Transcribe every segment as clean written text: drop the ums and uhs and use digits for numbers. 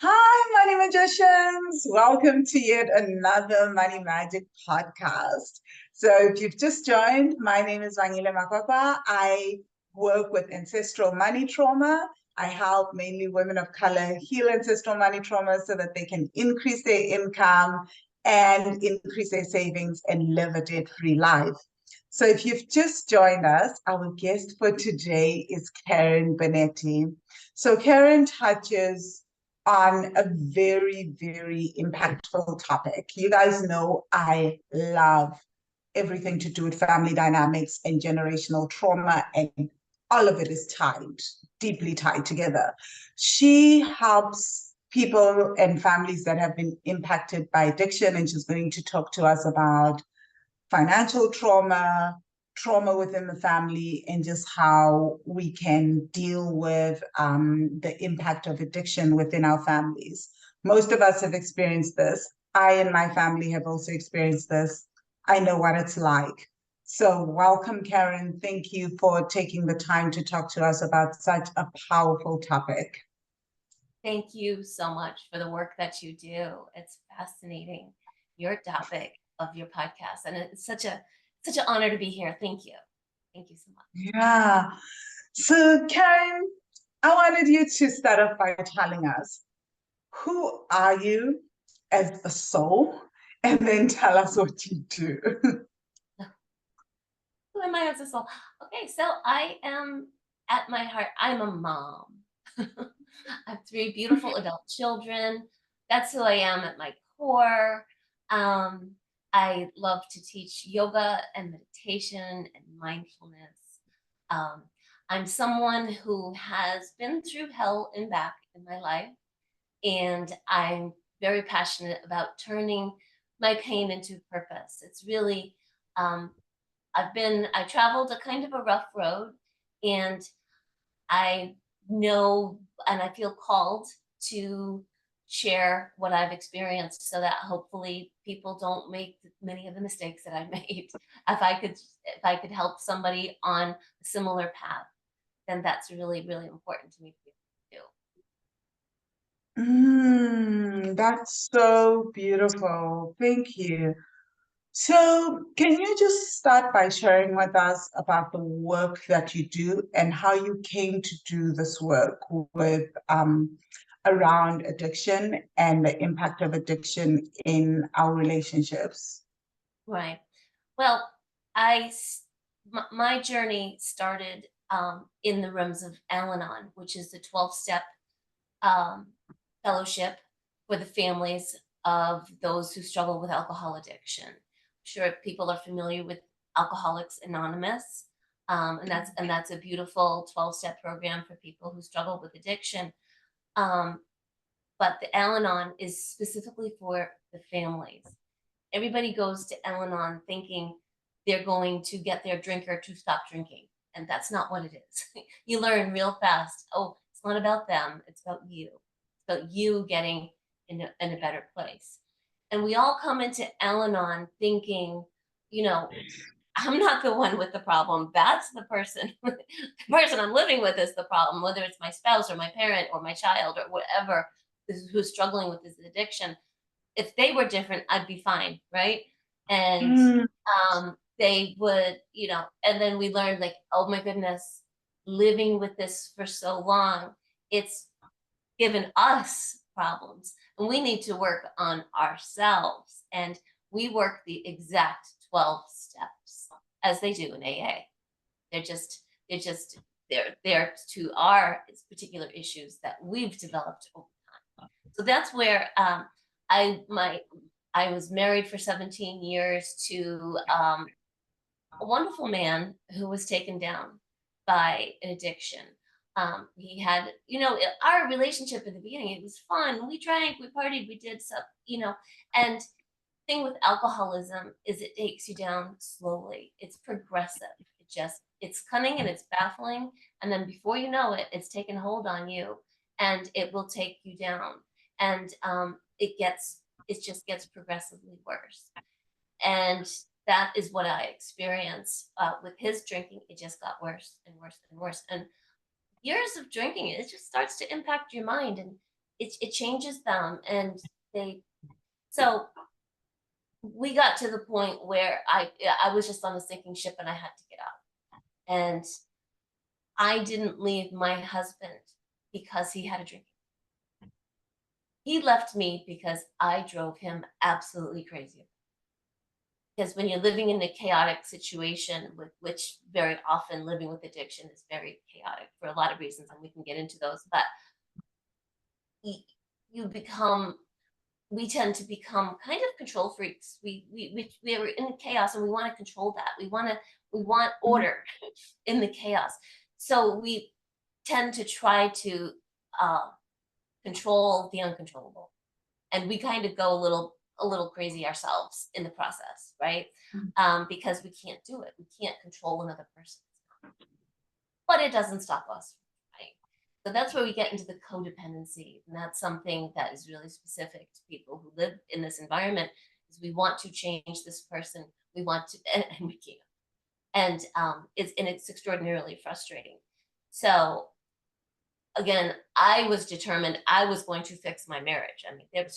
Hi, Money Magicians. Welcome to yet another Money Magic podcast. So, if you've just joined, my name is Vangile. I work with ancestral money trauma. I help mainly women of color heal ancestral money trauma so that they can increase their income and increase their savings and live a debt-free life. So, if you've just joined us, our guest for today is Karen Bernetti. So, Karen touches on a very, very impactful topic. You guys know I love everything to do with family dynamics and generational trauma, and all of it is tied, deeply tied together. She helps people and families that have been impacted by addiction, and she's going to talk to us about financial trauma, trauma within the family, and just how we can deal with the impact of addiction within our families. Most of us have experienced this. I and my family have also experienced this. I know what it's like. So, welcome, Karen. Thank you for taking the time to talk to us about such a powerful topic. Thank you so much for the work that you do. It's fascinating, your topic of your podcast, and it's such an honor to be here. Thank you. Thank you so much. Yeah. So, Karen, I wanted you to start off by telling us, who are you as a soul? And then tell us what you do. Who am I as a soul? Okay, so I am, at my heart, I'm a mom. I have three beautiful adult children. That's who I am at my core. I love to teach yoga and meditation and mindfulness. Um, I'm someone who has been through hell and back in my life, and I'm very passionate about turning my pain into purpose. It's really, um, I traveled a kind of a rough road, and I know and I feel called to share what I've experienced so that hopefully people don't make many of the mistakes that I made. If I could help somebody on a similar path, then that's really, really important to me to do. That's so beautiful. Thank you. So, can you just start by sharing with us about the work that you do and how you came to do this work with around addiction and the impact of addiction in our relationships? Right. Well, my journey started in the realms of Al-Anon, which is the 12-step um, fellowship for the families of those who struggle with alcohol addiction. I'm sure people are familiar with Alcoholics Anonymous, and that's a beautiful 12-step program for people who struggle with addiction. Um, but the Al-Anon is specifically for the families. Everybody goes to Al-Anon thinking they're going to get their drinker to stop drinking, and that's not what it is. You learn real fast, oh, it's not about them, it's about you. It's about you getting in a better place. And we all come into Al-Anon thinking, you know, I'm not the one with the problem. That's the person. The person I'm living with is the problem, whether it's my spouse or my parent or my child or whatever who's struggling with this addiction. If they were different, I'd be fine, right? And Mm, they would, and then we learned, like, oh my goodness, living with this for so long, it's given us problems, and we need to work on ourselves. And we work the exact 12 steps as they do in AA. They're just they're to our particular issues that we've developed over time. So that's where I my I was married for 17 years to a wonderful man who was taken down by an addiction. He had, our relationship in the beginning, it was fun. We drank, we partied, we did stuff, and thing with alcoholism is it takes you down slowly. It's progressive. It's cunning and it's baffling. And then before you know it, it's taken hold on you and it will take you down. And it just gets progressively worse. And that is what I experienced with his drinking. It just got worse and worse and worse. And years of drinking, it just starts to impact your mind, and it changes them, and so we got to the point where I was just on a sinking ship and I had to get out. And I didn't leave my husband because he had a drinking. He left me because I drove him absolutely crazy. Because when you're living in a chaotic situation, which very often living with addiction is very chaotic for a lot of reasons, and we can get into those, but we tend to become kind of control freaks. We are in chaos and we want to control that. We want order in the chaos. So we tend to try to control the uncontrollable, and we kind of go a little crazy ourselves in the process, right? Because we can't do it. We can't control another person, but it doesn't stop us, right? So that's where we get into the codependency, and that's something that is really specific to people who live in this environment. Is we want to change this person, we want to, and we can't, and it's extraordinarily frustrating. So again, I was determined I was going to fix my marriage. I mean, there was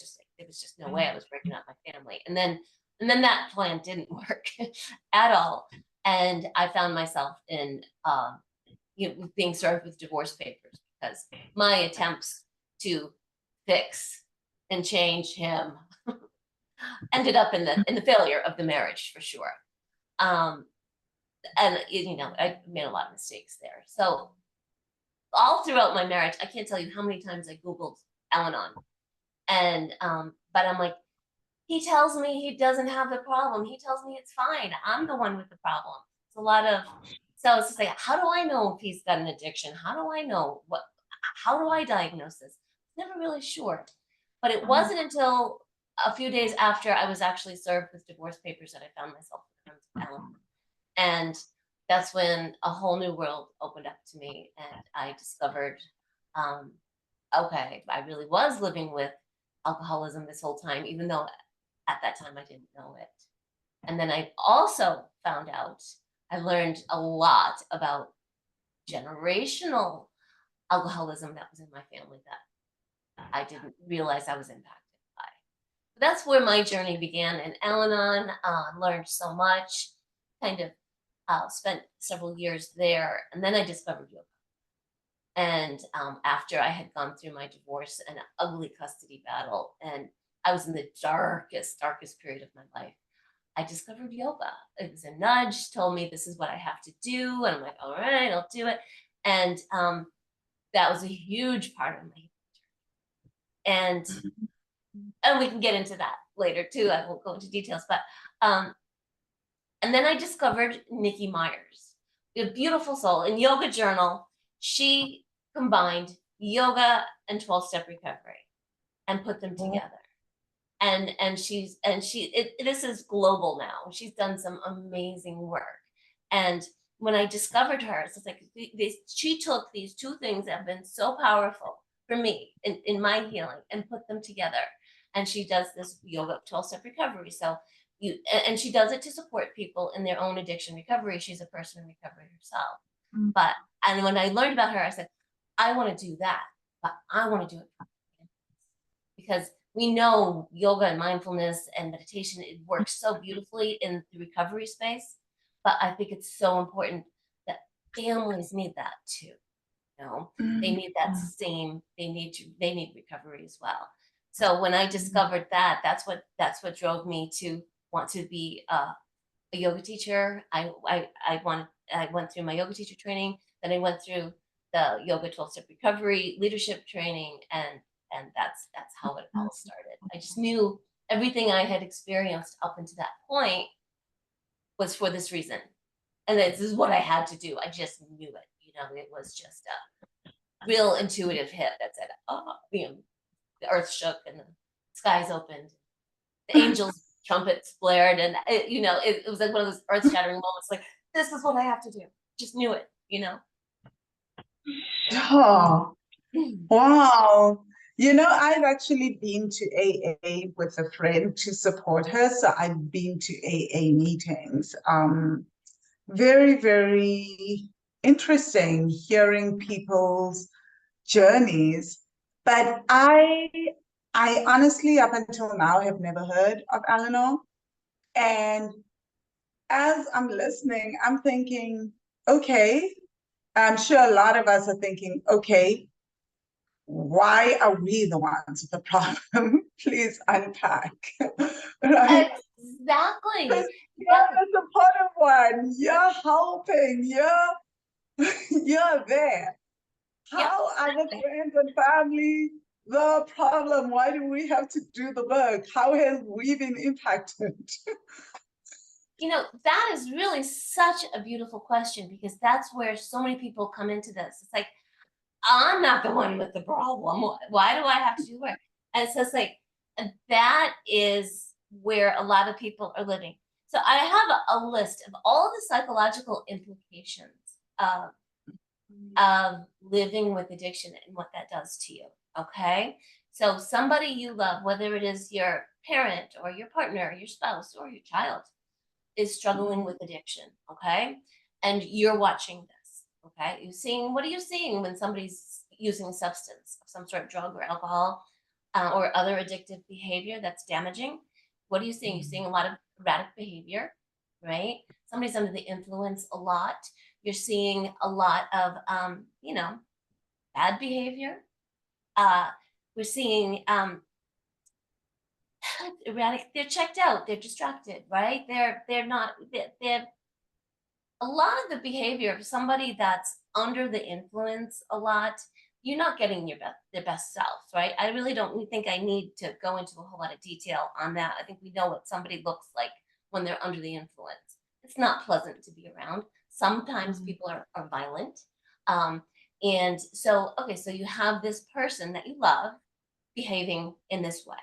just no way I was breaking up my family. And then that plan didn't work at all. And I found myself in being served with divorce papers because my attempts to fix and change him ended up in the failure of the marriage, for sure. And I made a lot of mistakes there. So all throughout my marriage, I can't tell you how many times I Googled Al-Anon. And, but I'm like, he tells me he doesn't have the problem. He tells me it's fine. I'm the one with the problem. It's a lot of, so it's just like, how do I know if he's got an addiction? How do I know how do I diagnose this? Never really sure. But it wasn't until a few days after I was actually served with divorce papers that I found myself in Al-Anon. And that's when a whole new world opened up to me, and I discovered, okay, I really was living with alcoholism this whole time, even though at that time I didn't know it. And then I also found out, I learned a lot about generational alcoholism that was in my family that I didn't realize I was impacted by. But that's where my journey began in Al-Anon. Learned so much, kind of spent several years there, and then I discovered yoga. And after I had gone through my divorce and an ugly custody battle, and I was in the darkest period of my life, I discovered yoga. It was a nudge, told me this is what I have to do, and I'm like, all right, I'll do it. And that was a huge part of my journey. And we can get into that later too. I won't go into details, but and then I discovered Nikki Myers, a beautiful soul. In Yoga Journal, she combined yoga and 12-step recovery and put them together. And this is global now. She's done some amazing work. And when I discovered her, it's like she took these two things that have been so powerful for me in my healing and put them together. And she does this yoga 12-step recovery. So and she does it to support people in their own addiction recovery. She's a person in recovery herself. And when I learned about her, I said, I want to do that, but I want to do it because we know yoga and mindfulness and meditation, it works so beautifully in the recovery space. But I think it's so important that families need that too. They need that same, they need recovery as well. So when I discovered that, that's what drove me to want to be a yoga teacher. I went through my yoga teacher training, then I went through the yoga 12-step recovery leadership training, and that's how it all started. I just knew everything I had experienced up until that point was for this reason, and this is what I had to do. I just knew it. It was just a real intuitive hit that said, "Oh, the earth shook and the skies opened, the angels." Trumpets blared, and it was like one of those earth-shattering moments. Like, this is what I have to do. Just knew it. Oh, wow. I've actually been to AA with a friend to support her. So I've been to AA meetings. Very, very interesting hearing people's journeys. But I honestly, up until now, have never heard of Al-Anon. And as I'm listening, I'm thinking, okay, I'm sure a lot of us are thinking, okay, why are we the ones with the problem? Please unpack. Right? Exactly. You're Exactly. the supportive one. You're helping. You're there. Yeah. How are the Exactly. friends and family the problem? Why do we have to do the work? How have we been impacted? You know, that is really such a beautiful question because that's where so many people come into this. It's like, I'm not the one with the problem. Why do I have to do work? And so it's like, that is where a lot of people are living. So I have a list of all the psychological implications of, of living with addiction and what that does to you. Okay. So somebody you love, whether it is your parent or your partner, or your spouse or your child, is struggling with addiction, okay? And you're watching this, okay? You're seeing, what are you seeing when somebody's using a substance of some sort, drug or alcohol, or other addictive behavior that's damaging? What are you seeing? You're seeing a lot of erratic behavior, right? Somebody's under the influence a lot. You're seeing a lot of, bad behavior. We're seeing erratic. They're checked out. They're distracted, right? They're not. They're a lot of the behavior of somebody that's under the influence a lot. You're not getting their best self, right? I really don't think I need to go into a whole lot of detail on that. I think we know what somebody looks like when they're under the influence. It's not pleasant to be around. Sometimes people are violent. And so, okay, so you have this person that you love behaving in this way.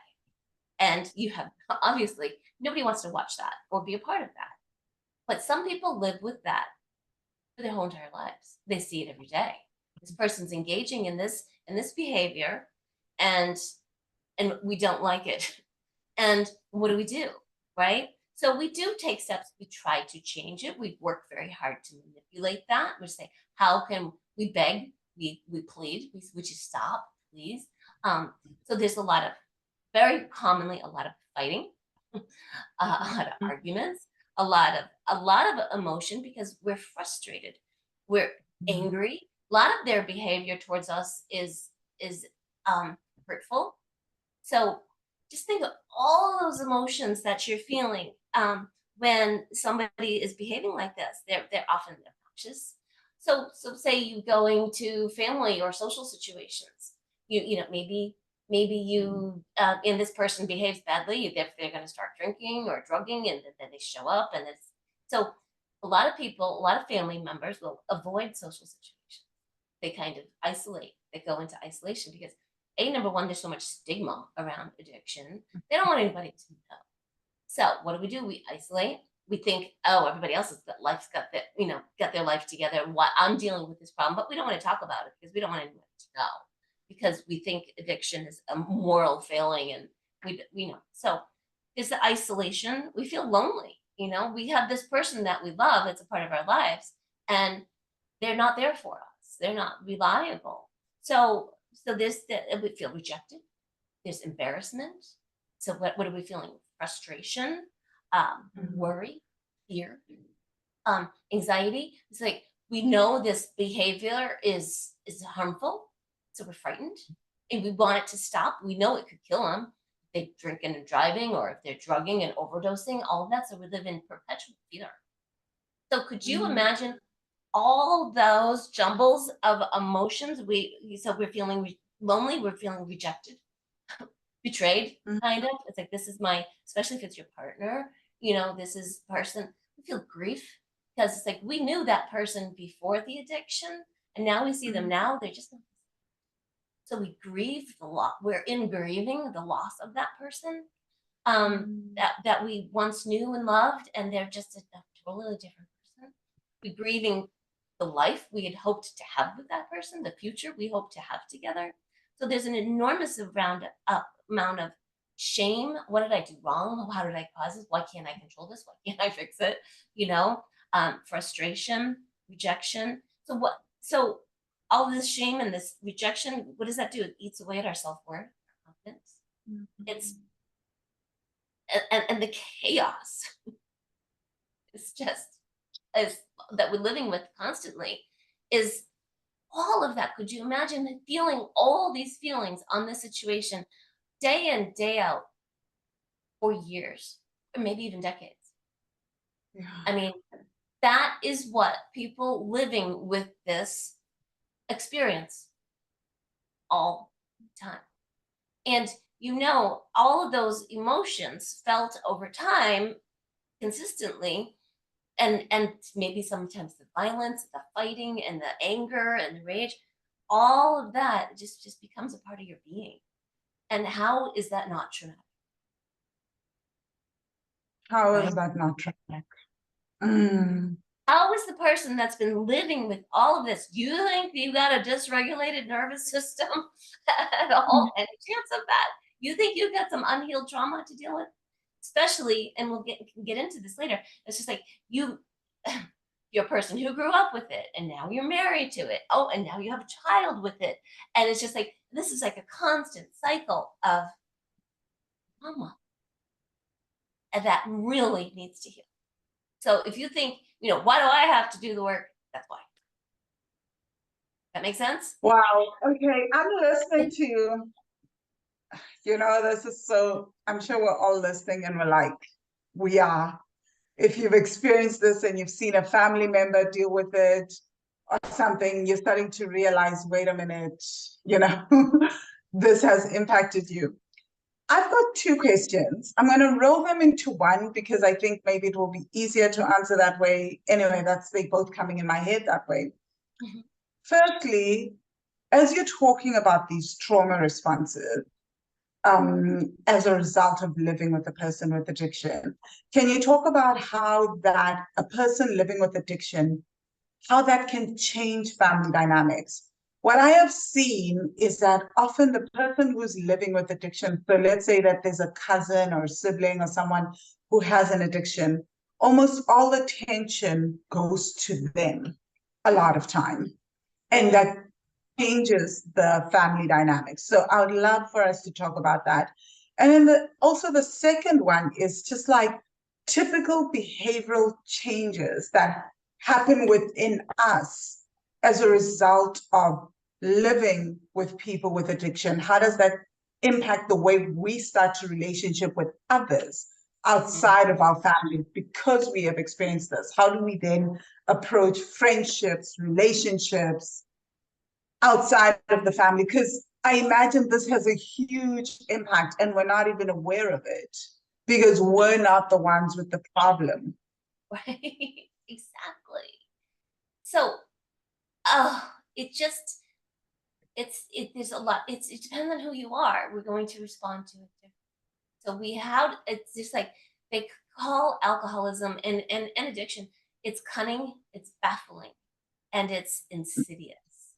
And you have, obviously, nobody wants to watch that or be a part of that. But some people live with that for their whole entire lives. They see it every day. This person's engaging in this behavior, and we don't like it. And what do? Right? So we do take steps. We try to change it. We work very hard to manipulate that. We say, how can we beg? We plead. Would you stop, please? So there's very commonly a lot of fighting, a lot of arguments, a lot of emotion because we're frustrated, we're angry. A lot of their behavior towards us is hurtful. So just think of all those emotions that you're feeling when somebody is behaving like this. They're often obnoxious. So say you going to family or social situations. Maybe you and this person behaves badly. They're going to start drinking or drugging, and then they show up, and it's so. A lot of people, a lot of family members will avoid social situations. They kind of isolate. They go into isolation because number one, there's so much stigma around addiction. They don't want anybody to know. So what do? We isolate. We think, oh, everybody else has got their life together. What I'm dealing with this problem, but we don't want to talk about it because we don't want anyone to know, because we think addiction is a moral failing, and we know. So there's the isolation. We feel lonely. We have this person that we love. It's a part of our lives, and they're not there for us. They're not reliable. So we feel rejected. There's embarrassment. So what are we feeling? Frustration, worry, fear, anxiety. It's like we know this behavior is harmful, so we're frightened, and we want it to stop. We know it could kill them. If they're drinking and driving, or if they're drugging and overdosing, all of that. So we live in perpetual fear. So could you imagine all those jumbles of emotions? We're feeling lonely. We're feeling rejected, betrayed, kind of. It's like, this is especially if it's your partner, this is person. We feel grief because it's like we knew that person before the addiction, and now we see them now. They're just not. So we grieve the loss. We're in grieving the loss of that person that we once knew and loved, and they're just a totally different person. We're grieving the life we had hoped to have with that person, the future we hope to have together. So there's an enormous amount of shame. What did I do wrong? How did I cause this? Why can't I control this? Why can't I fix it? Frustration, rejection. So all this shame and this rejection, what does that do? It eats away at our self-worth, our confidence. It's and the chaos is just is that we're living with constantly is all of that. Could you imagine feeling all these feelings on this situation day in, day out for years, or maybe even decades? Yeah. I mean, that is what people living with this experience all the time. And all of those emotions felt over time consistently, and maybe sometimes the violence, the fighting, and the anger and the rage, all of that just becomes a part of your being. And how is that not traumatic? How Right? is that not traumatic? Mm. How is the person that's been living with all of this, you think you got a dysregulated nervous system at all? Any chance of that? You think you've got some unhealed trauma to deal with? Especially, and we'll get into this later. It's just like you're a person who grew up with it, and now you're married to it. Oh, and now you have a child with it. And it's just like, this is like a constant cycle of trauma. And that really needs to heal. So if you think, why do I have to do the work? That's why. That makes sense? Wow. Okay. I'm listening to you. This is so, I'm sure we're all listening and we're like, we are. If you've experienced this and you've seen a family member deal with it or something, you're starting to realize, wait a minute, this has impacted you. I've got two questions. I'm going to roll them into one because I think maybe it will be easier to answer that way. Anyway, they both coming in my head that way. Mm-hmm. Firstly, as you're talking about these trauma responses, as a result of living with a person with addiction, can you talk about how that a person living with addiction, how that can change family dynamics? What I have seen is that often the person who's living with addiction, so let's say that there's a cousin or a sibling or someone who has an addiction, almost all the attention goes to them a lot of time. And that changes the family dynamics. So I would love for us to talk about that. And then also the second one is just like typical behavioral changes that happen within us as a result of living with people with addiction. How does that impact the way we start to relationship with others outside of our family because we have experienced this? How do we then approach friendships, relationships outside of the family? Because I imagine this has a huge impact and we're not even aware of it because we're not the ones with the problem. Right. Exactly. So, there's a lot. It depends on who you are. We're going to respond to it differently. So it's just like they call alcoholism and addiction. It's cunning, it's baffling, and it's insidious,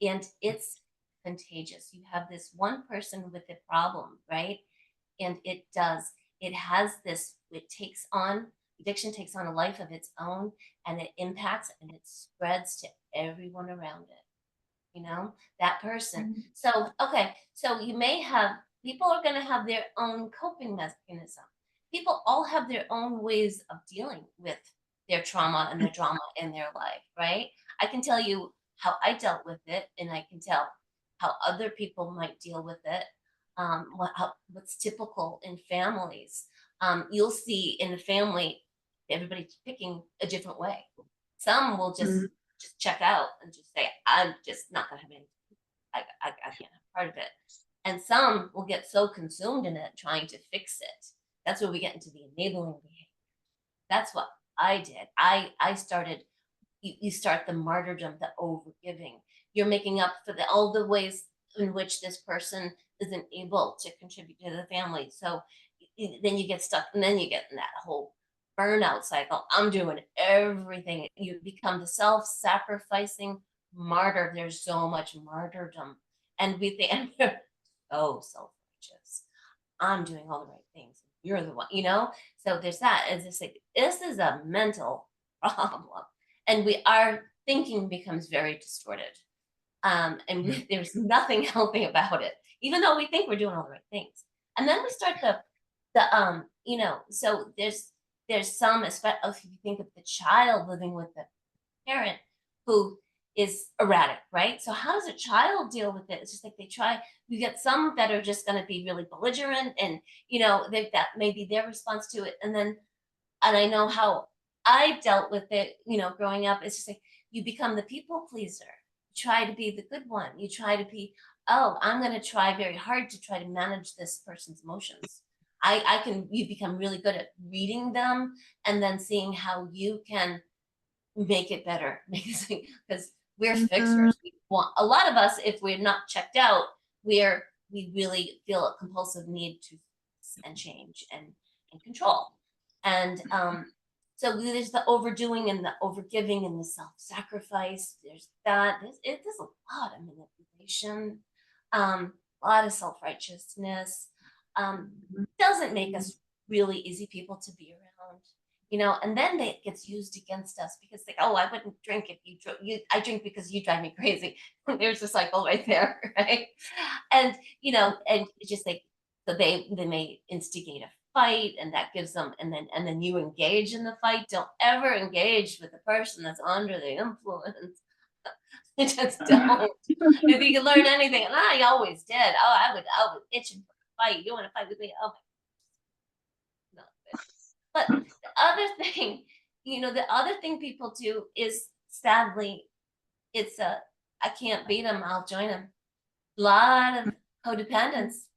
and it's contagious. You have this one person with a problem, right? And addiction takes on a life of its own, and it impacts and it spreads to everyone around it, that person. So, okay, so people are going to have their own coping mechanism. People all have their own ways of dealing with their trauma and their drama in their life, right? I can tell you how I dealt with it, and I can tell how other people might deal with it. What's typical in families. You'll see in the family, everybody's picking a different way. Some will just check out and just say, I'm just not going to have anything. I can't have part of it. And some will get so consumed in it, trying to fix it. That's where we get into the enabling behavior. That's what I did. I started, you start the martyrdom, the overgiving. You're making up for all the ways in which this person isn't able to contribute to the family. So then you get stuck, and then you get in that whole burnout cycle. I'm doing everything. You become the self-sacrificing martyr. There's so much martyrdom. And we think, and we're so self-righteous. I'm doing all the right things. You're the one, So there's that. It's just like, this is a mental problem. And our thinking becomes very distorted. And there's nothing healthy about it, even though we think we're doing all the right things. And then we start so there's some, especially if you think of the child living with the parent who is erratic, right? So how does a child deal with it? It's just like you get some that are just going to be really belligerent, and that may be their response to it. And I know how I dealt with it, growing up. It's just like you become the people pleaser. You try to be the good one. You try to be, oh, I'm going to try very hard to try to manage this person's emotions. You become really good at reading them and then seeing how you can make it better. Because we're Mhm. fixers. A lot of us, if we're not checked out, we really feel a compulsive need to fix and change and control. And so there's the overdoing and the overgiving and the self-sacrifice. There's that. There's a lot of manipulation, a lot of self-righteousness. Doesn't make us really easy people to be around. And then it gets used against us because oh, I wouldn't drink if I drink because you drive me crazy. There's a cycle right there, right? And and it's just like, so they may instigate a fight, and that gives them, and then you engage in the fight. Don't ever engage with a person that's under the influence. Just don't. If you can learn anything, and I always did. Oh, I would itching for a fight. You want to fight with me? Oh my, no. But the other thing people do is, sadly, it's I can't beat them, I'll join them. A lot of codependents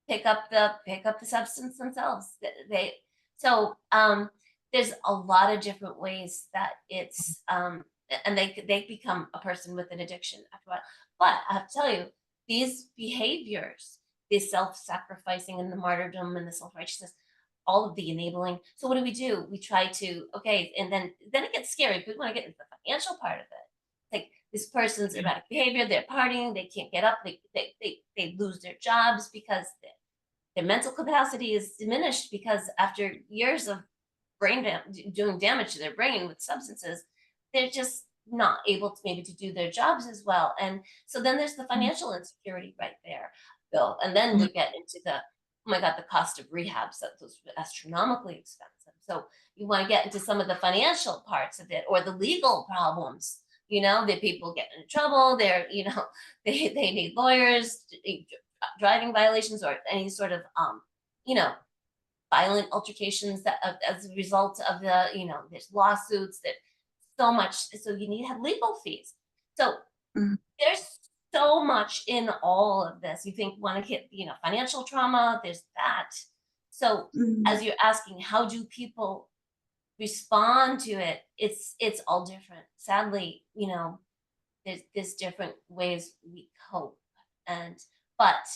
pick up the substance themselves. So there's a lot of different ways that it's and they become a person with an addiction after a while. But I have to tell you, these behaviors, this self-sacrificing and the martyrdom and the self-righteousness, all of the enabling. So what do? We try to, okay, and then it gets scary because we want to get into the financial part of it. Like, this person's erratic behavior, they're partying, they can't get up, they lose their jobs because their mental capacity is diminished, because after years of doing damage to their brain with substances, they're just not able to maybe to do their jobs as well. And so then there's the financial insecurity right there, Bill. And then we get into oh my God, the cost of rehab, so those astronomically expensive. So you want to get into some of the financial parts of it, or the legal problems. That people get into trouble. They need lawyers, driving violations, or any sort of violent altercations that as a result of there's lawsuits, that so much. So you need to have legal fees. So there's so much in all of this. You want to hit financial trauma, there's that. So as you're asking, how do people respond to it, it's all different. Sadly, there's different ways we cope. But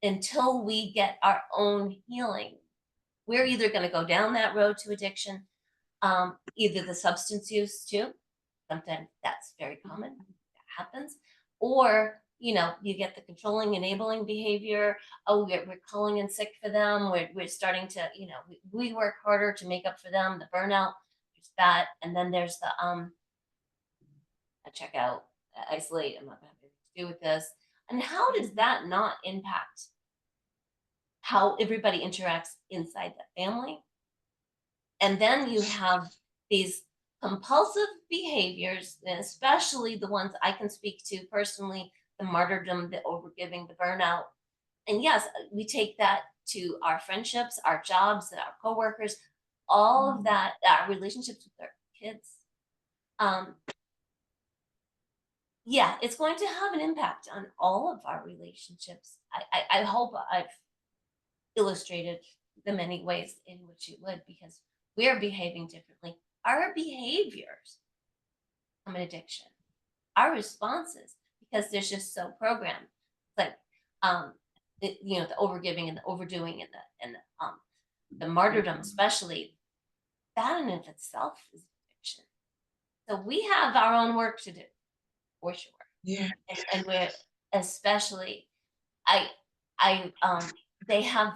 until we get our own healing, we're either going to go down that road to addiction, either the substance use too. Sometimes that's very common. That happens. Or, you get the controlling, enabling behavior. Oh, we're calling in sick for them. We're starting to, we work harder to make up for them. The burnout, there's that. And then there's the check out, isolate. I'm not going to have anything to do with this. And how does that not impact how everybody interacts inside the family? And then you have these compulsive behaviors, and especially the ones I can speak to personally, the martyrdom, the overgiving, the burnout. And yes, we take that to our friendships, our jobs, our coworkers, all of that, our relationships with our kids. Yeah, it's going to have an impact on all of our relationships. I hope I've illustrated the many ways in which it would, because we're behaving differently. Our behaviors become an addiction. Our responses, because they're just so programmed, like the overgiving and the overdoing and the martyrdom, especially, that in of itself is addiction. So we have our own work to do, for sure. Yeah. And we're especially, they have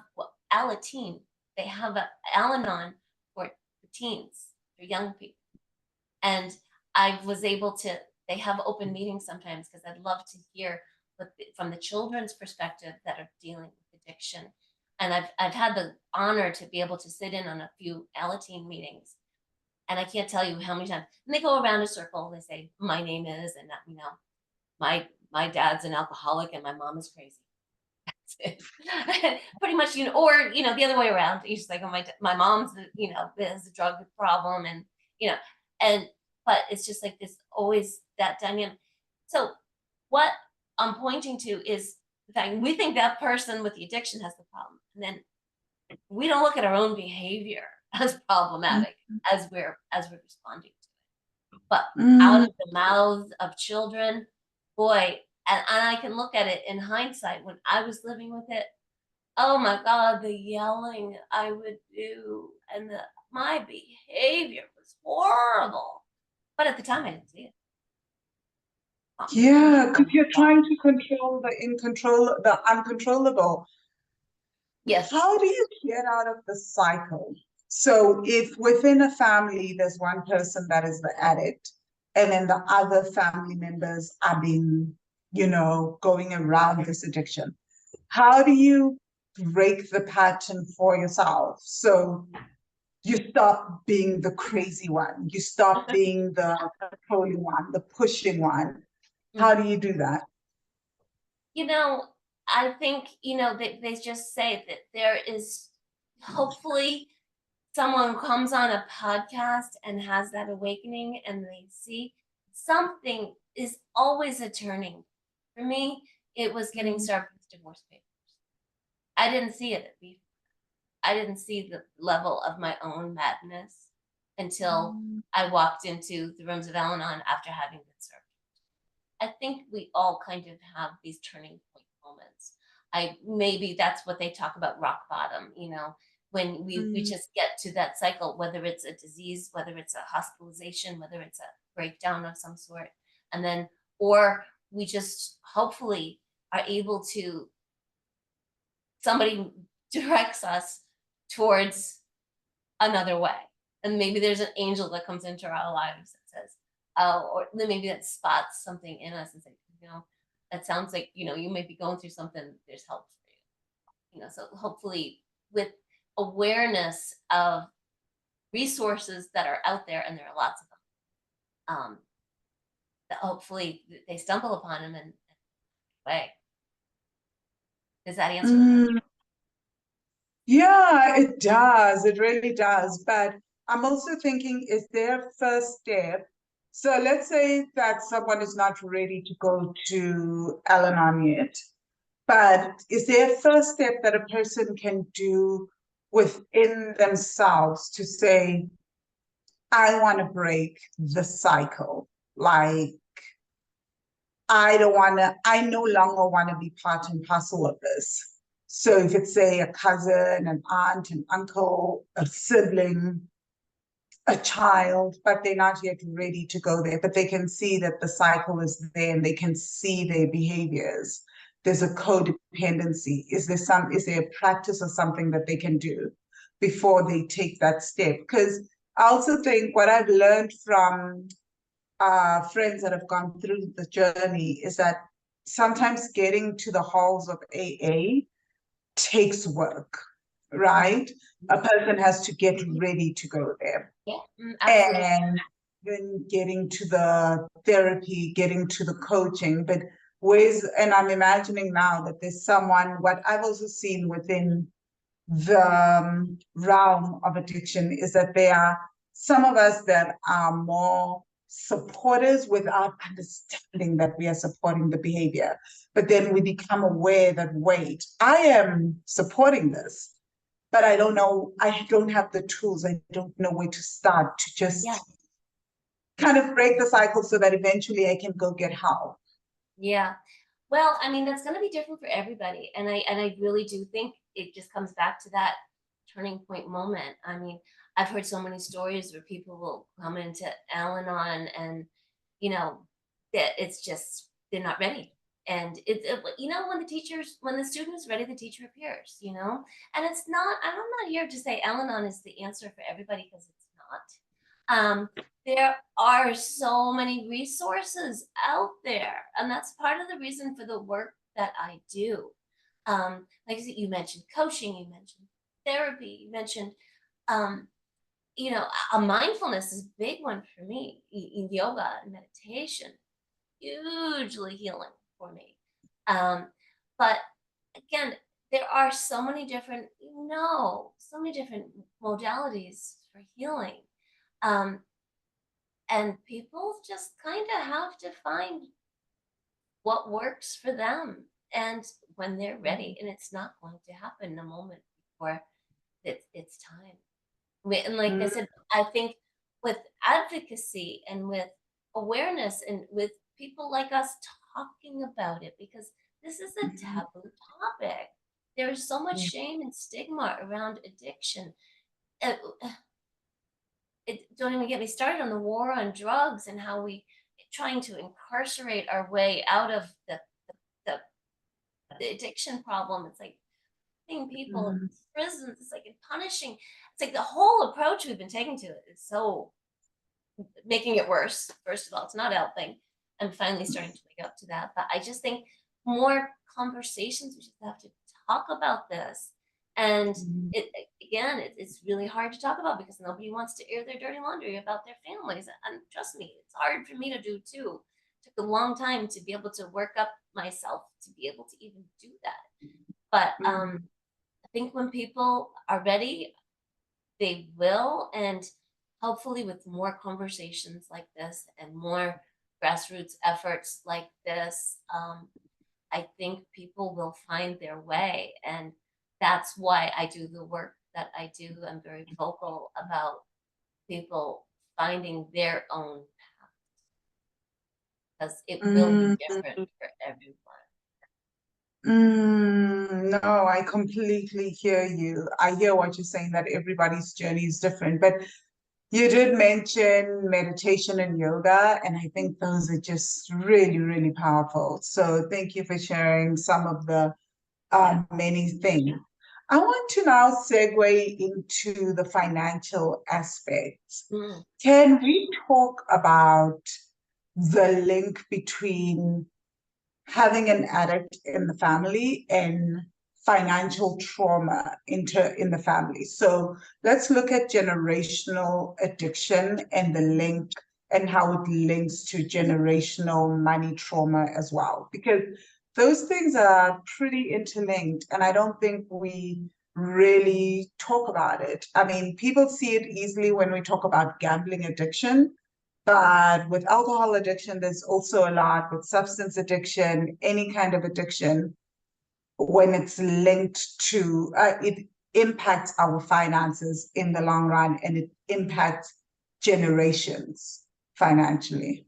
Al-Anon. They have Al-Anon for teens, for young people. And I was able to, they have open meetings sometimes, because I'd love to hear from the children's perspective that are dealing with addiction. And I've had the honor to be able to sit in on a few Alateen meetings, and I can't tell you how many times. And they go around a circle and they say, "My name is," and my dad's an alcoholic and my mom is crazy. Pretty much, or the other way around. You're just like, "Oh, my mom's has a drug problem," and and but it's just like this, always that dynamic. So what I'm pointing to is the fact we think that person with the addiction has the problem, and then we don't look at our own behavior as problematic as we're responding to it. But out of the mouths of children, boy, and I can look at it in hindsight when I was living with it. Oh my God, the yelling I would do, and my behavior was horrible. But at the time, I didn't see it. Yeah, because you're trying to control the uncontrollable. Yes. How do you get out of the cycle? So if within a family, there's one person that is the addict, and then the other family members are being, going around this addiction, how do you break the pattern for yourself? So you stop being the crazy one, you stop being the controlling one, the pushing one. How do you do that? I think, they just say that there is hopefully someone comes on a podcast and has that awakening, and they see something is always a turning. For me, it was getting served with divorce papers. I didn't see it before. I didn't see the level of my own madness until I walked into the rooms of Al-Anon after having been served. I think we all kind of have these turning point moments. Maybe that's what they talk about, rock bottom, when we just get to that cycle, whether it's a disease, whether it's a hospitalization, whether it's a breakdown of some sort, and then, or we just hopefully are able to, somebody directs us towards another way. And maybe there's an angel that comes into our lives that says, or maybe that spots something in us and say, that sounds like, you may be going through something, there's help for you. So hopefully with awareness of resources that are out there, and there are lots of them, that hopefully they stumble upon them and way. Does that answer? Yeah, it does. It really does. But I'm also thinking, is there a first step? So let's say that someone is not ready to go to Al-Anon yet, but is there a first step that a person can do within themselves to say, I want to break the cycle? Like, I no longer want to be part and parcel of this. So if it's, say, a cousin, an aunt, an uncle, a sibling, a child, but they're not yet ready to go there, but they can see that the cycle is there and they can see their behaviors. There's a codependency. Is there a practice or something that they can do before they take that step? Because I also think what I've learned from friends that have gone through the journey is that sometimes getting to the halls of AA takes work, right? A person has to get ready to go there. Yeah, absolutely. And then getting to the therapy, getting to the coaching, but and I'm imagining now that there's someone, what I've also seen within the realm of addiction is that there are some of us that are more supporters without understanding that we are supporting the behavior. But then we become aware that, wait, I am supporting this, but I don't know, I don't have the tools, I don't know where to start to just kind of break the cycle so that eventually I can go get help. Yeah. Well, I mean, that's going to be different for everybody. And I really do think it just comes back to that turning point moment. I mean, I've heard so many stories where people will come into Al-Anon and, that it's just, they're not ready. And when the student is ready, the teacher appears, and it's not, I'm not here to say Al-Anon is the answer for everybody, because it's not. There are so many resources out there, and that's part of the reason for the work that I do. Like I said, you mentioned coaching, you mentioned therapy, you mentioned, um, a mindfulness is a big one for me. Yoga and meditation, hugely healing for me. But again, there are so many different, so many different modalities for healing. Um, and people just kind of have to find what works for them and when they're ready. And it's not going to happen in a moment before it's time. And like I said, I think with advocacy and with awareness and with people like us talking about it, because this is a taboo topic. There's so much shame and stigma around addiction. Uh, don't even get me started on the war on drugs and how we trying to incarcerate our way out of the, the addiction problem. It's like putting people in prisons. It's like punishing. It's like the whole approach we've been taking to it is so making it worse. First of all, it's not helping. I'm finally starting to wake up to that. But I just think more conversations. We just have to talk about this. And it's really hard to talk about because nobody wants to air their dirty laundry about their families. And trust me, it's hard for me to do too. It took a long time to be able to work up myself to be able to even do that. But I think when people are ready, they will. And hopefully with more conversations like this and more grassroots efforts like this, I think people will find their way. And that's why I do the work that I do. I'm very vocal about people finding their own path because it will be different for everyone. No, I completely hear you. I hear what you're saying, that everybody's journey is different. But you did mention meditation and yoga, and I think those are just really, really powerful. So thank you for sharing some of the many things. I want to now segue into the financial aspects. Can we talk about the link between having an addict in the family and financial trauma in the family? So let's look at generational addiction and the link and how it links to generational money trauma as well, because those things are pretty interlinked, and I don't think we really talk about it. I mean, people see it easily when we talk about gambling addiction, but with alcohol addiction, there's also a lot with substance addiction, any kind of addiction, when it's linked to, it impacts our finances in the long run, and it impacts generations financially.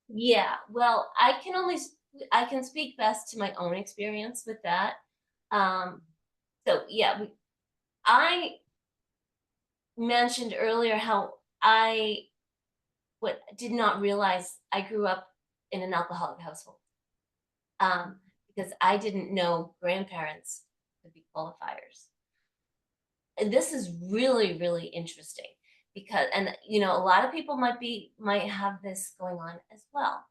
Yeah, well, I can speak best to my own experience with that. So yeah, I mentioned earlier how I did not realize I grew up in an alcoholic household, because I didn't know grandparents could be qualifiers. And this is really, really interesting because, and a lot of people might have this going on as well.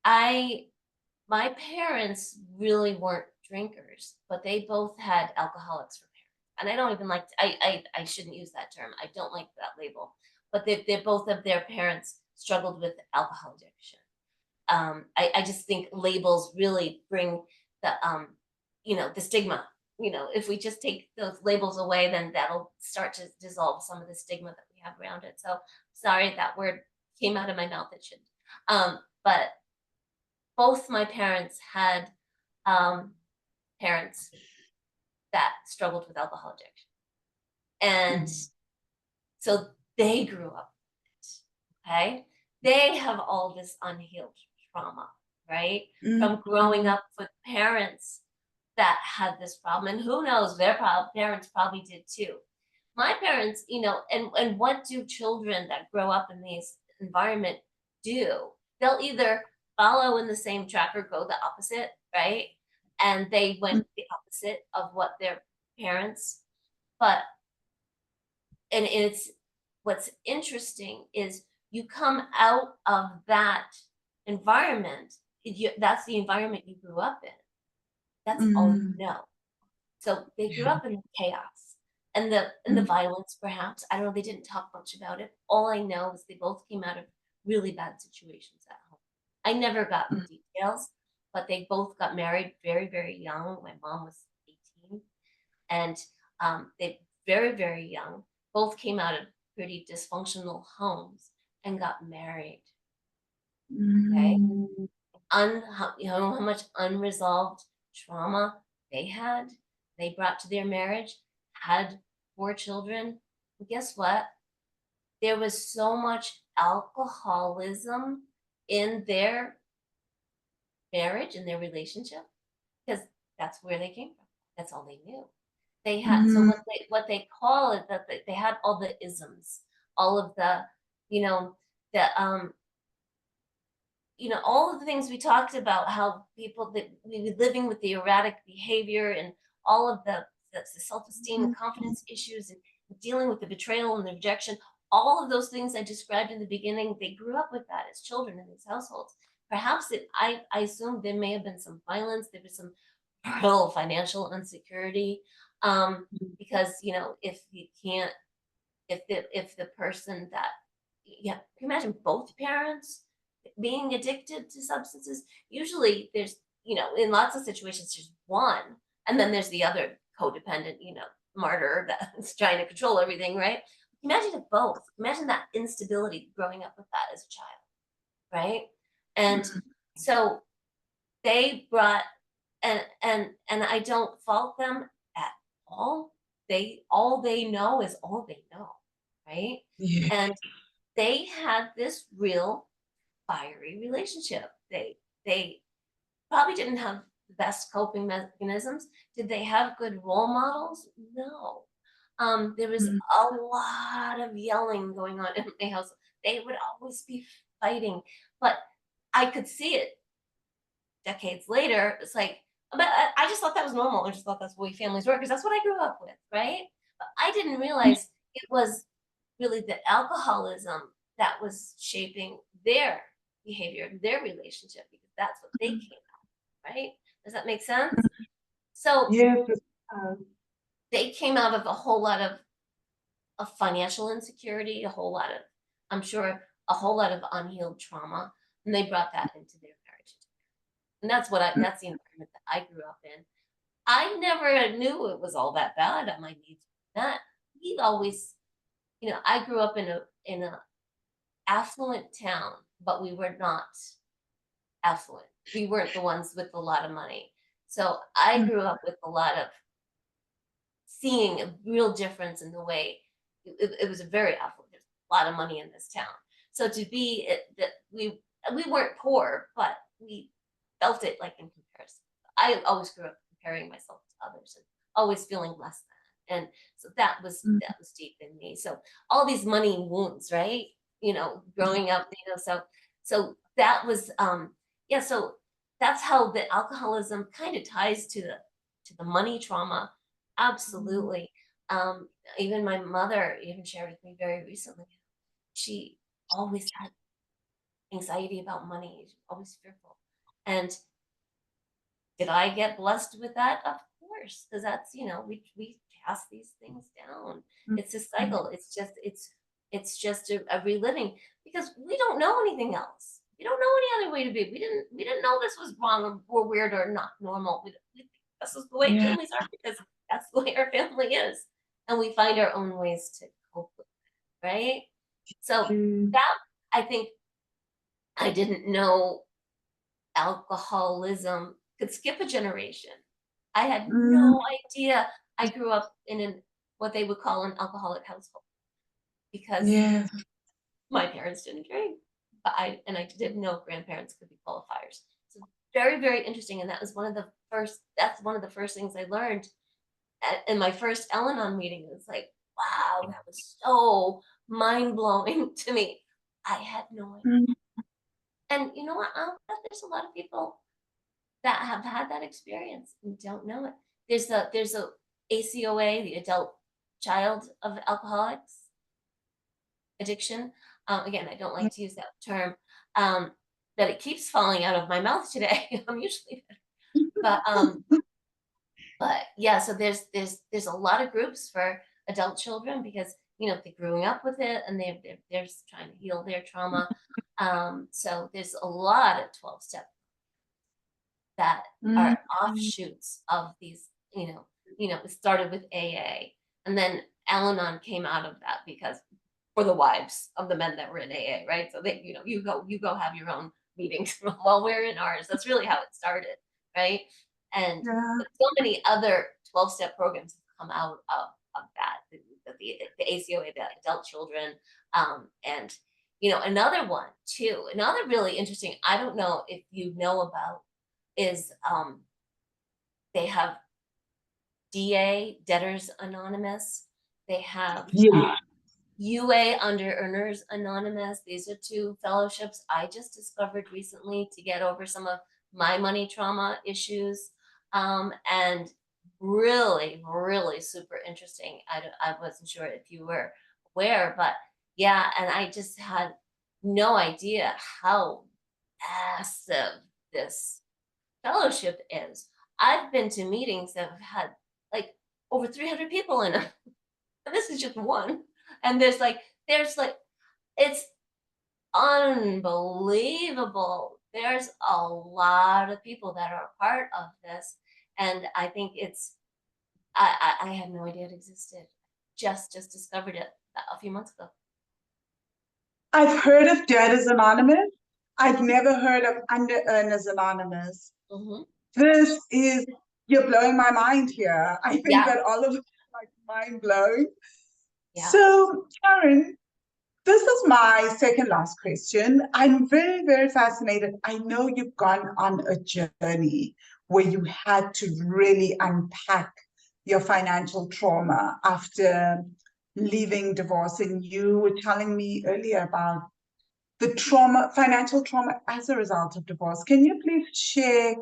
My parents really weren't drinkers, but they both had alcoholics for parents. And I don't even like I shouldn't use that term. I don't like that label. But they both of their parents struggled with alcohol addiction. I just think labels really bring the stigma. If we just take those labels away, then that'll start to dissolve some of the stigma that we have around it. So sorry that word came out of my mouth. It shouldn't. But both my parents had parents that struggled with alcohol addiction. And so they grew up with it, okay? They have all this unhealed trauma, right? From growing up with parents that had this problem. And who knows, their parents probably did too. My parents, and what do children that grow up in these environment do? They'll either follow in the same track or go the opposite, right? And they went the opposite of what their parents, and it's what's interesting is you come out of that environment. That's the environment you grew up in. That's all you know. So they grew up in the chaos and the violence, perhaps. I don't know. They didn't talk much about it. All I know is they both came out of really bad situations at home. I never got the details, but they both got married very, very young. My mom was 18, and they very, very young. Both came out of pretty dysfunctional homes and got married. Okay, you know how much unresolved trauma they had, they brought to their marriage, had 4 children. And guess what? There was so much alcoholism in their marriage, in their relationship, because that's where they came from. That's all they knew. They had, so what they call it, that they had all the isms, all of the, you know, the all of the things we talked about, how people that we were living with the erratic behavior and all of the self-esteem and confidence issues and dealing with the betrayal and the rejection, all of those things I described in the beginning, they grew up with that as children in these households. Perhaps I assume there may have been some violence, there was some real financial insecurity, because if you can't, if the person that, yeah, can you imagine both parents being addicted to substances? Usually there's, in lots of situations, there's one, and then there's the other codependent, martyr that's trying to control everything, right? Imagine if both. Imagine that instability growing up with that as a child, right? And so they brought, and I don't fault them at all. All they know is all they know, right? And they had this real fiery relationship. They probably didn't have the best coping mechanisms. Did they have good role models? No. There was a lot of yelling going on in my house. They would always be fighting, but I could see it decades later. It's like, but I just thought that was normal. I just thought that's the way families work, because that's what I grew up with, right? But I didn't realize it was really the alcoholism that was shaping their behavior, their relationship, because that's what they came out, right? Does that make sense? So they came out of a whole lot of financial insecurity, a whole lot of, I'm sure, a whole lot of unhealed trauma, and they brought that into their marriage. And that's that's the environment that I grew up in. I never knew it was all that bad. My needs were not. We always, I grew up in a affluent town, but we were not affluent. We weren't the ones with a lot of money. So I grew up with a lot of seeing a real difference in the way it was a very affluent. There's a lot of money in this town. So to be that we weren't poor, but we felt it like in comparison. I always grew up comparing myself to others and always feeling less than. And so that was deep in me. So all these money wounds, right? Growing up, so that was so that's how the alcoholism kind of ties to the money trauma. Absolutely. Even my mother even shared with me very recently, she always had anxiety about money, always fearful. And did I get blessed with that? Of course, because that's, we pass these things down. It's a cycle. It's just a reliving, because we don't know anything else. We don't know any other way to be. We didn't know this was wrong or weird or not normal. This is the way families are, because that's the way our family is. And we find our own ways to cope with it, right? So that, I think, I didn't know alcoholism could skip a generation. I had no idea. I grew up in what they would call an alcoholic household, because my parents didn't drink, but I didn't know grandparents could be qualifiers. So very, very interesting. And that's one of the first things I learned in my first Al-Anon meeting. It was like, wow, that was so mind-blowing to me. I had no idea. And you know what? I'll bet there's a lot of people that have had that experience and don't know it. There's a ACOA, the Adult Child of Alcoholics. addiction. Again, I don't like to use that term, that it keeps falling out of my mouth today. I'm usually but yeah, so there's a lot of groups for adult children because they're growing up with it and they're trying to heal their trauma. So there's a lot of 12-step that are offshoots of these. It started with AA, and then Al-Anon came out of that because for the wives of the men that were in AA, right? So they, you go have your own meetings while we're in ours. That's really how it started, right? And Yeah. but so many other 12-step programs have come out of that, the ACOA, the adult children, and another one too, another really interesting, I don't know if you know about, is they have DA, Debtors Anonymous. They have Yeah. UA, Under Earners Anonymous. These are two fellowships I just discovered recently to get over some of my money trauma issues. And really, really super interesting. I wasn't sure if you were aware, but yeah, and I just had no idea how massive this fellowship is. I've been to meetings that have had like over 300 people in them. And this is just one. And there's it's unbelievable. There's a lot of people that are a part of this. And I think I had no idea it existed. Just discovered it a few months ago. I've heard of Debtors Anonymous. I've never heard of Under Earners Anonymous. Mm-hmm. You're blowing my mind here. I think Yeah. that all of it is like mind blowing. Yeah. So, Karen, this is my second last question. I'm very, very fascinated. I know you've gone on a journey where you had to really unpack your financial trauma after leaving divorce. And you were telling me earlier about the financial trauma as a result of divorce. Can you please share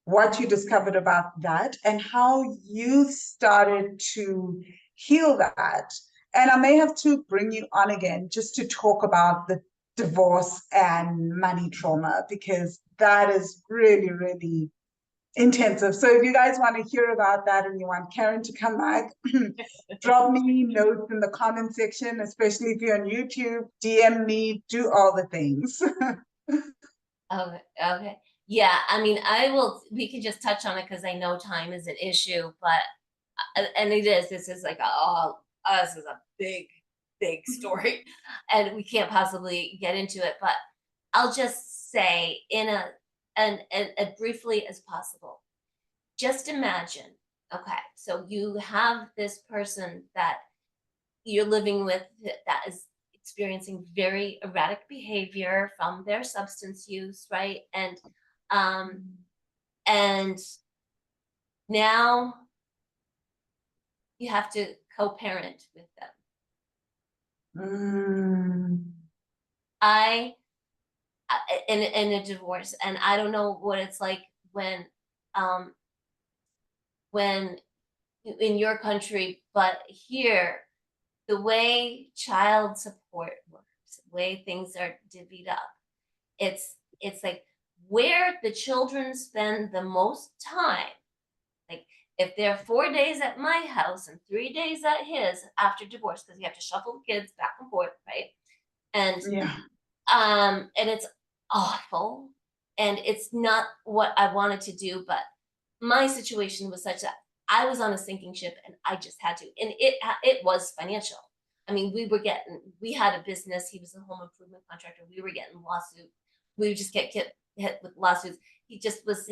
what you discovered about that and how you started to heal that? And I may have to bring you on again just to talk about the divorce and money trauma, because that is really, really intensive. So if you guys want to hear about that and you want Karen to come back, drop me notes in the comment section, especially if you're on YouTube, DM me, do all the things. Okay. Yeah, I mean, we can just touch on it because I know time is an issue, but, and this is like, this is a big, big story and we can't possibly get into it, but I'll just say and briefly as possible, just imagine, okay, so you have this person that you're living with that is experiencing very erratic behavior from their substance use, right? And now you have to co-parent with them. I in a divorce, and I don't know what it's like when in your country, but here the way child support works, the way things are divvied up, it's like where the children spend the most time. Like if they're 4 days at my house and 3 days at his after divorce, because you have to shuffle the kids back and forth, right? And Yeah. And it's awful, and it's not what I wanted to do, but my situation was such that I was on a sinking ship and I just had to, and it was financial. I mean, we had a business. He was a home improvement contractor. We were getting lawsuits. We would just get hit with lawsuits. He just was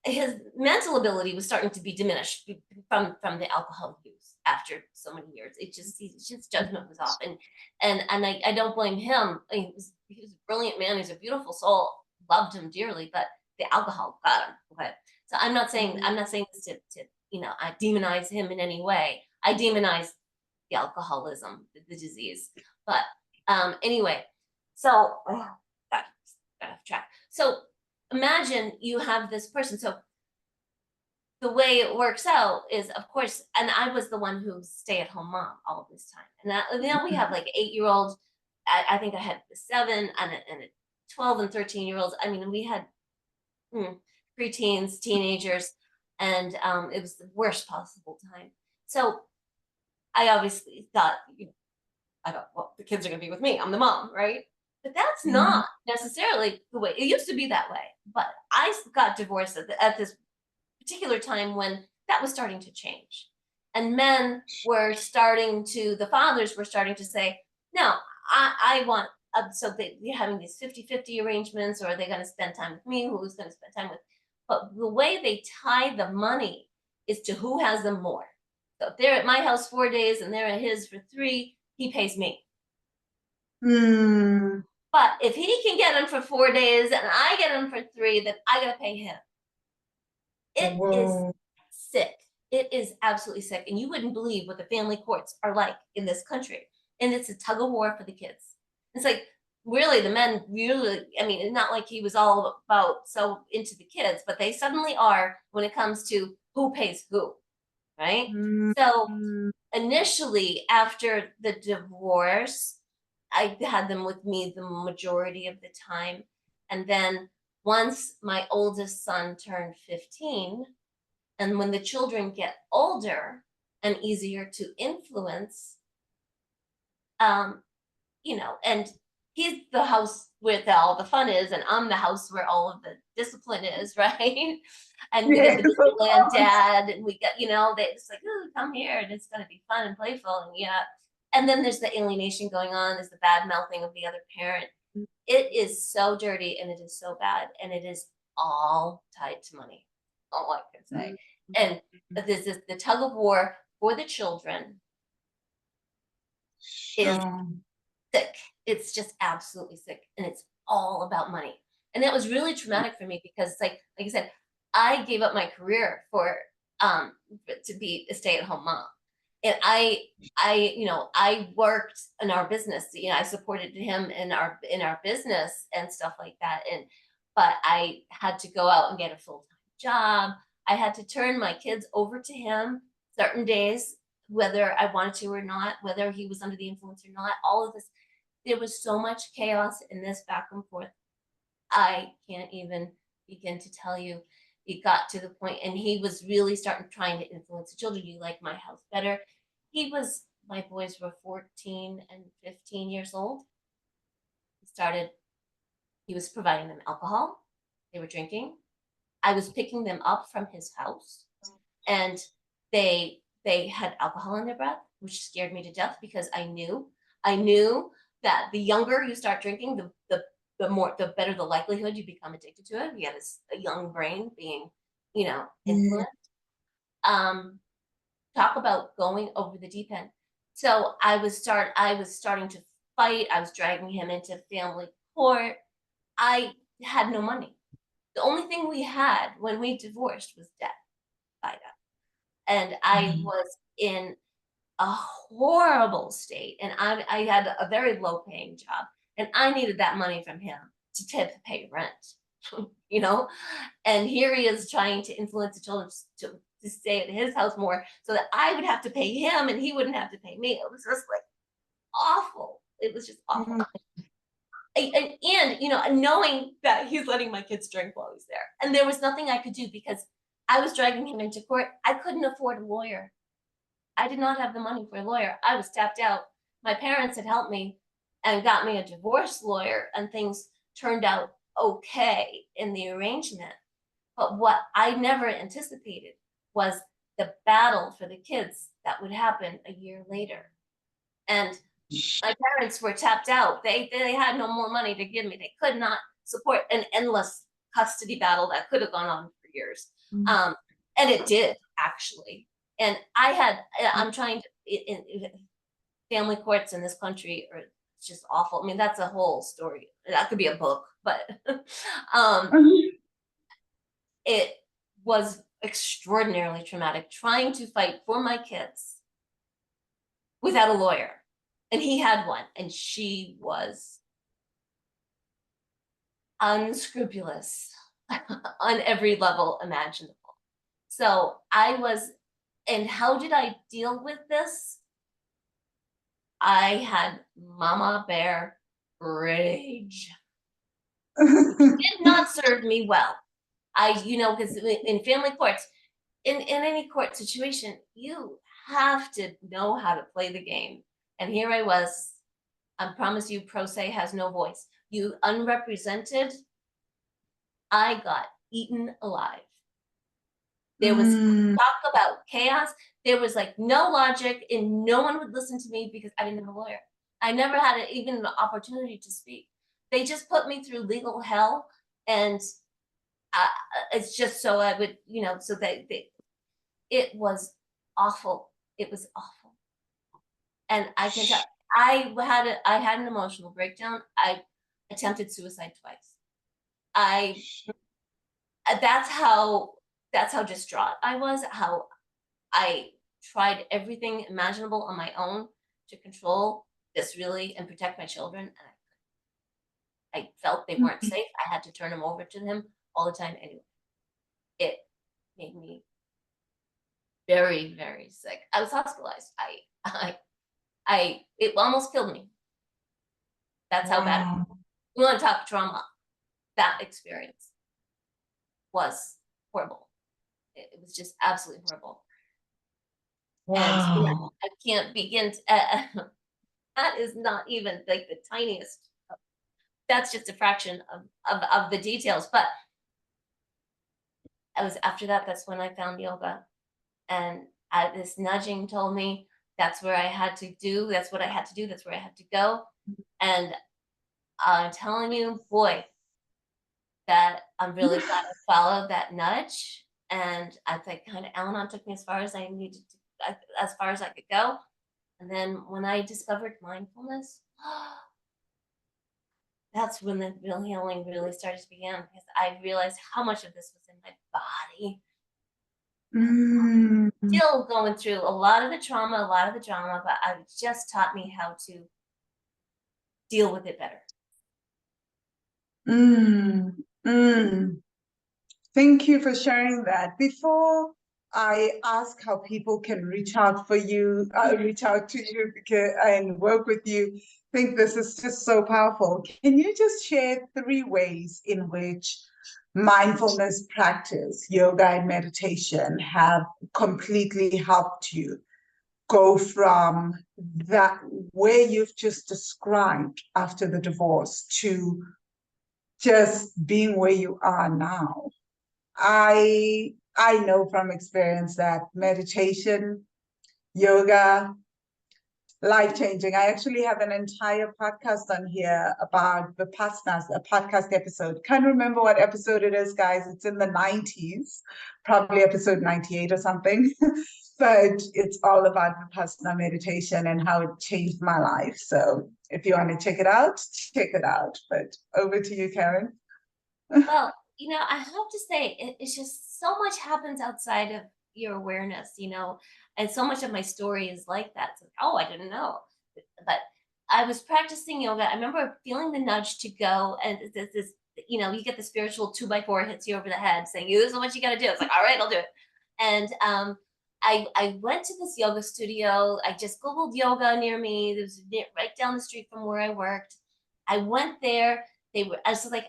his mental ability was starting to be diminished from the alcohol use after so many years. His judgment was off, and I don't blame him. I mean, he was a brilliant man. He's a beautiful soul. Loved him dearly, but the alcohol got him. Okay, so I'm not saying this to I demonize him in any way. I demonize the alcoholism, the disease. But anyway, so got off track. So imagine you have this person. So the way it works out is, of course, and I was the one who stay-at-home mom all of this time. And now we have like 8-year-old. I think I had 7 and a 12 and 13-year-olds. I mean, we had preteens, teenagers, and it was the worst possible time. So I obviously thought, I don't, well, the kids are going to be with me. I'm the mom, right? But that's not necessarily the way it used to be that way. But I got divorced at this particular time when that was starting to change. And men were starting to, the fathers were starting to say, no, I want, so they're having these 50-50 arrangements, or are they going to spend time with me? Who's going to spend time with? But the way they tie the money is to who has them more. So if they're at my house 4 days and they're at his for 3, he pays me. But if he can get them for 4 days and I get them for 3, then I got to pay him. It is sick. It is absolutely sick. And you wouldn't believe what the family courts are like in this country. And it's a tug of war for the kids. It's like, really, the men really, I mean, it's not like he was all about so into the kids, but they suddenly are when it comes to who pays who, right? So initially, after the divorce, I had them with me the majority of the time. And then once my oldest son turned 15, and when the children get older and easier to influence, and he's the house where all the fun is, and I'm the house where all of the discipline is, right? And we get the Disneyland dad, and we got, they just like, oh, come here, and it's going to be fun and playful, and yeah. And then there's the alienation going on, there's the bad mouthing of the other parent. It is so dirty, and it is so bad, and it is all tied to money. All I can say. And this is the tug of war for the children is sick. It's just absolutely sick, and it's all about money. And that was really traumatic for me because, like I said, I gave up my career for to be a stay-at-home mom, and I worked in our business. I supported him in our business and stuff like that. But I had to go out and get a full-time job. I had to turn my kids over to him certain days, whether I wanted to or not, whether he was under the influence or not. All of this, there was so much chaos in this back and forth. I can't even begin to tell you. It got to the point, and he was really trying to influence the children. You like my house better. My boys were 14 and 15 years old. He was providing them alcohol. They were drinking. I was picking them up from his house, and they had alcohol in their breath, which scared me to death because I knew that the younger you start drinking, the better the likelihood you become addicted to it. You have a young brain being, influenced. Talk about going over the deep end. So I was starting to fight. I was dragging him into family court. I had no money. The only thing we had when we divorced was debt by that. And I was in a horrible state, and I had a very low paying job, and I needed that money from him to pay rent, and here he is trying to influence the children to stay at his house more so that I would have to pay him and he wouldn't have to pay me. It was just like awful. It was just awful. And knowing that he's letting my kids drink while he's there, and there was nothing I could do because I was dragging him into court. I couldn't afford a lawyer. I did not have the money for a lawyer. I was tapped out. My parents had helped me and got me a divorce lawyer, and things turned out okay in the arrangement. But what I never anticipated was the battle for the kids that would happen a year later. And my parents were tapped out. They had no more money to give me. They could not support an endless custody battle that could have gone on for years. And it did, actually. And I'm trying to, family courts in this country are just awful. I mean, that's a whole story. That could be a book, but it was extraordinarily traumatic trying to fight for my kids without a lawyer. And he had one, and she was unscrupulous on every level imaginable. So and how did I deal with this? I had mama bear rage. Did not serve me well. Because in family courts, in any court situation, you have to know how to play the game. And here I was, I promise you, pro se has no voice. You unrepresented, I got eaten alive. There was talk about chaos. There was like no logic, and no one would listen to me because I didn't have a lawyer. I never had even an opportunity to speak. They just put me through legal hell, and it's just so I would, so it was awful. It was awful. And I can tell, I had an emotional breakdown. I attempted suicide twice. That's how distraught I was, how I tried everything imaginable on my own to control this really and protect my children. And I felt they weren't safe. I had to turn them over to him all the time anyway. It made me very, very sick. I was hospitalized. It almost killed me. That's how bad. We want to talk trauma. That experience was horrible. It was just absolutely horrible. And I can't begin to, that is not even like the tiniest, that's just a fraction of the details. But after that, that's when I found yoga. And this nudging told me that's where I had to do, that's what I had to do, that's where I had to go. And I'm telling you, boy, that I'm really glad I followed that nudge. And I think kind of Al-Anon took me as far as I needed to, as far as I could go. And then when I discovered mindfulness, that's when the real healing really started to begin, because I realized how much of this was in my body. Still going through a lot of the trauma, a lot of the drama, but it just taught me how to deal with it better. Thank you for sharing that. Before I ask how people can reach out to you and work with you, I think this is just so powerful. Can you just share 3 ways in which mindfulness practice, yoga and meditation have completely helped you go from that where you've just described after the divorce to just being where you are now? I know from experience that meditation, yoga, life-changing. I actually have an entire podcast on here about Vipassana, a podcast episode. Can't remember what episode it is, guys. It's in the 90s, probably episode 98 or something. But it's all about Vipassana meditation and how it changed my life. So if you want to check it out, check it out. But over to you, Karen. Well, I have to say, it's just so much happens outside of your awareness, and so much of my story is like that. It's like, oh, I didn't know. But I was practicing yoga. I remember feeling the nudge to go, and this, you get the spiritual 2x4 hits you over the head saying, this is what you got to do. It's like, all right, I'll do it. And I went to this yoga studio. I just Googled yoga near me. It was right down the street from where I worked. I went there. I was like,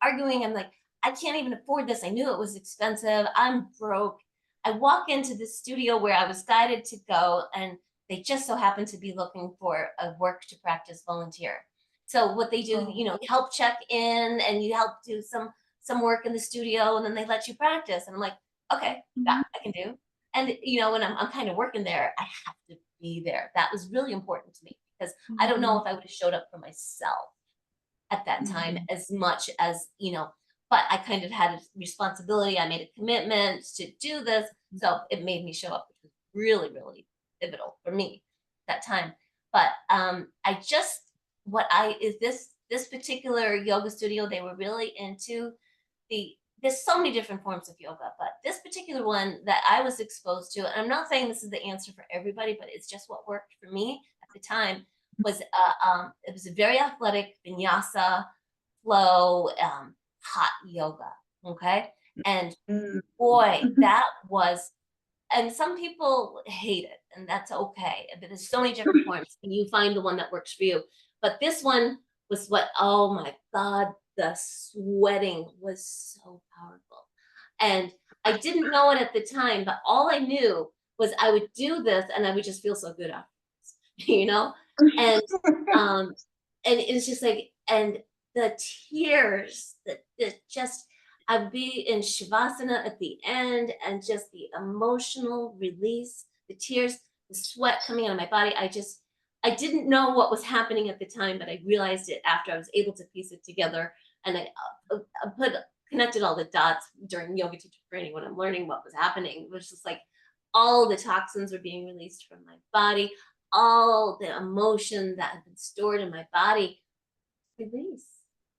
arguing. I'm like, I can't even afford this. I knew it was expensive. I'm broke. I walk into the studio where I was guided to go, and they just so happen to be looking for a work to practice volunteer. So what they do, help check in, and you help do some work in the studio, and then they let you practice. And I'm like, okay, that I can do. And when I'm kind of working there, I have to be there. That was really important to me, because I don't know if I would have showed up for myself at that time as much as, but I kind of had a responsibility. I made a commitment to do this. So it made me show up, which was really, really pivotal for me at that time. But this particular yoga studio, they were really into there's so many different forms of yoga, but this particular one that I was exposed to, and I'm not saying this is the answer for everybody, but it's just what worked for me at the time, was it was a very athletic vinyasa flow, hot yoga. Okay. And Mm. boy, that was, and some people hate it, and that's okay. But there's so many different forms, and you find the one that works for you. But this one was what, oh my God, the sweating was so powerful. And I didn't know it at the time, but all I knew was I would do this and I would just feel so good afterwards, you know? And um, and it's just like, and the tears that just, I'd be in Shavasana at the end, and just the emotional release, the tears, the sweat coming out of my body. I didn't know what was happening at the time, but I realized it after I was able to piece it together. And I connected all the dots during yoga teacher training when I'm learning what was happening. It was just like all the toxins were being released from my body, all the emotion that had been stored in my body release,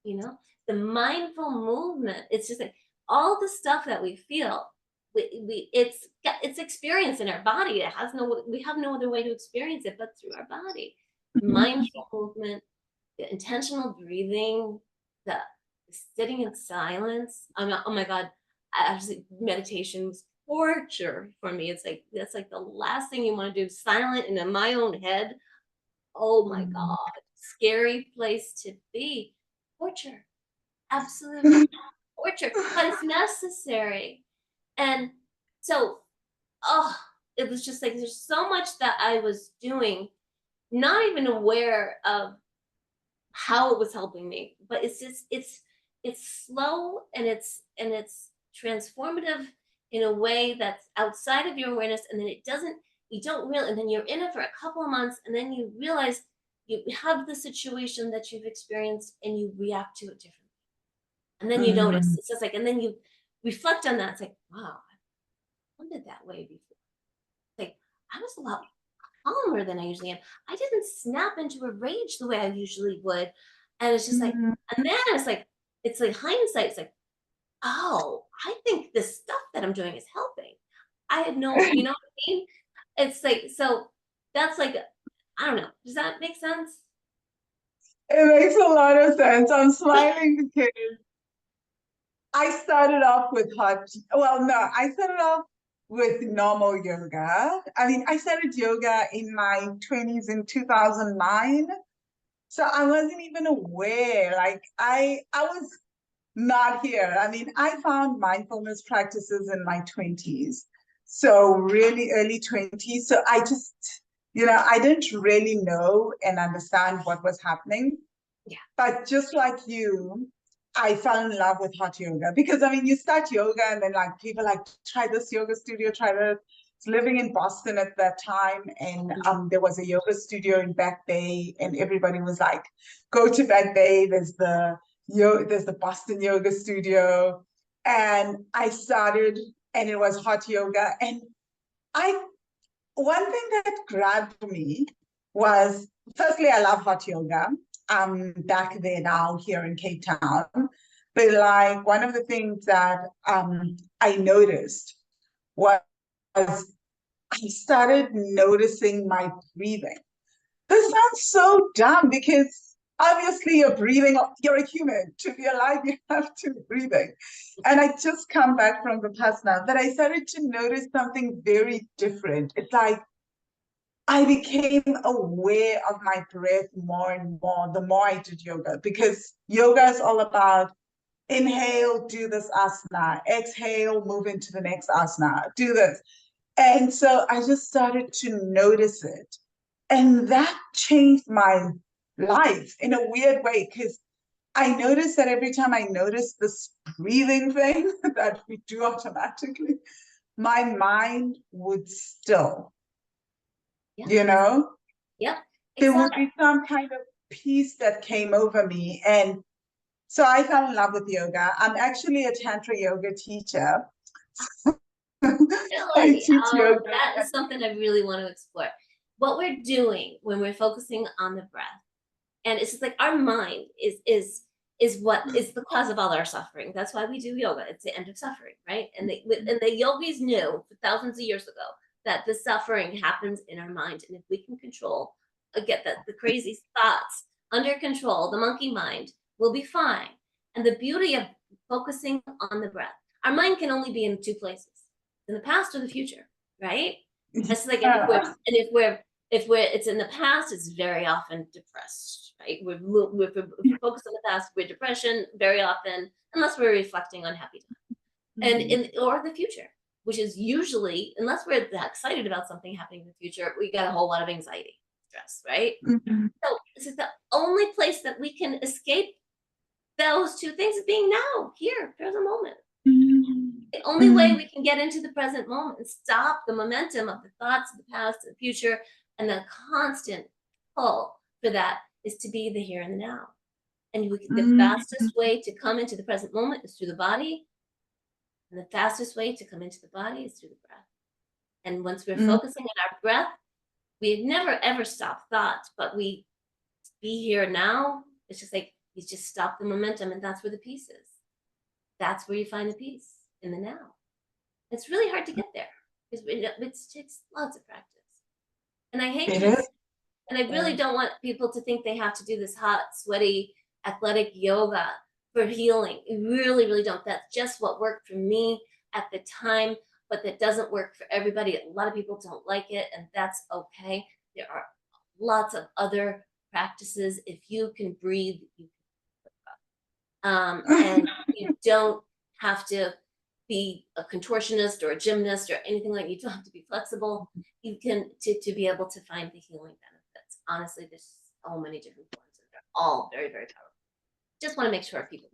you know, the mindful movement. It's just like all the stuff that we feel, it's experience in our body. We have no other way to experience it but through our body. Mindful movement, the intentional breathing, the sitting in silence. Oh my God, actually meditation was torture for me. It's like, that's like the last thing you want to do, silent and in my own head. Oh my God, scary place to be. Torture, absolute torture, but it's necessary. And so, oh, it was just like, there's so much that I was doing, not even aware of how it was helping me, but it's just, it's slow, and it's transformative in a way that's outside of your awareness. And then you don't really, and then you're in it for a couple of months, and then you realize you have the situation that you've experienced and you react to it differently. And then you notice, it's just like, and then you reflect on that. It's like, wow, I lived that way before. Like, I was a lot calmer than I usually am. I didn't snap into a rage the way I usually would. And it's just like, and then it's like hindsight. It's like, oh, I think this stuff that I'm doing is helping. I had no, you know what I mean? It's like, so that's like, I don't know. Does that make sense? It makes a lot of sense. I'm smiling because I started off with I started off with normal yoga. I mean, I started yoga in my 20s in 2009. So I wasn't even aware. Like I was not here. I mean, I found mindfulness practices in my 20s. So really early 20s. So I just, I didn't really know and understand what was happening. Yeah. But just like you, I fell in love with hot yoga because I mean, you start yoga and then like people like try this yoga studio, try this. I was living in Boston at that time, and there was a yoga studio in Back Bay, and everybody was like, "Go to Back Bay. There's the Boston Yoga Studio," and I started, and it was hot yoga, and I one thing that grabbed me was, firstly, I love hot yoga. I'm back there now here in Cape Town. But like one of the things that I noticed was I started noticing my breathing. This sounds so dumb because obviously you're a human. To be alive, you have to be breathing. And I just come back from the past now that I started to notice something very different. It's like I became aware of my breath more and more the more I did yoga, because yoga is all about inhale, do this asana, exhale, move into the next asana, do this. And so I just started to notice it. And that changed my life in a weird way, because I noticed that every time I noticed this breathing thing that we do automatically, my mind would still, Yeah. you know? Yep. There would Exactly. be some kind of peace that came over me. And so I fell in love with yoga. I'm actually a Tantra yoga teacher. I Really? teach Oh, yoga. that is something I really want to explore. What we're doing when we're focusing on the breath, and it's just like our mind is what is the cause of all our suffering. That's why we do yoga. It's the end of suffering, right? And the yogis knew for thousands of years ago that the suffering happens in our mind, and if we can control, get the crazy thoughts under control, the monkey mind will be fine. And the beauty of focusing on the breath, our mind can only be in two places, in the past or the future, right? It's like, if it's in the past, it's very often depressed, right? If we focus on the past, we're depression very often, unless we're reflecting on happy times. And or the future, which is usually, unless we're that excited about something happening in the future, we got a whole lot of anxiety, stress, right? So this is the only place that we can escape those two things is being now, here, present moment. The only way we can get into the present moment and stop the momentum of the thoughts of the past and the future and the constant pull for that is to be the here and the now. And the fastest way to come into the present moment is through the body. And the fastest way to come into the body is through the breath. And once we're focusing on our breath, we never ever stop thoughts, but we be here now. It's just like you just stop the momentum, and that's where the peace is. That's where you find the peace, in the now. It's really hard to get there because it takes lots of practice. And I hate this. And I really don't want people to think they have to do this hot, sweaty, athletic yoga for healing. I really, really don't. That's just what worked for me at the time, but that doesn't work for everybody. A lot of people don't like it, and that's okay. There are lots of other practices. If you can breathe, you can and you don't have to be a contortionist or a gymnast or anything like that. You don't have to be flexible. You can to be able to find the healing benefits. Honestly, there's so many different forms, and they're all very, very powerful. Just want to make sure people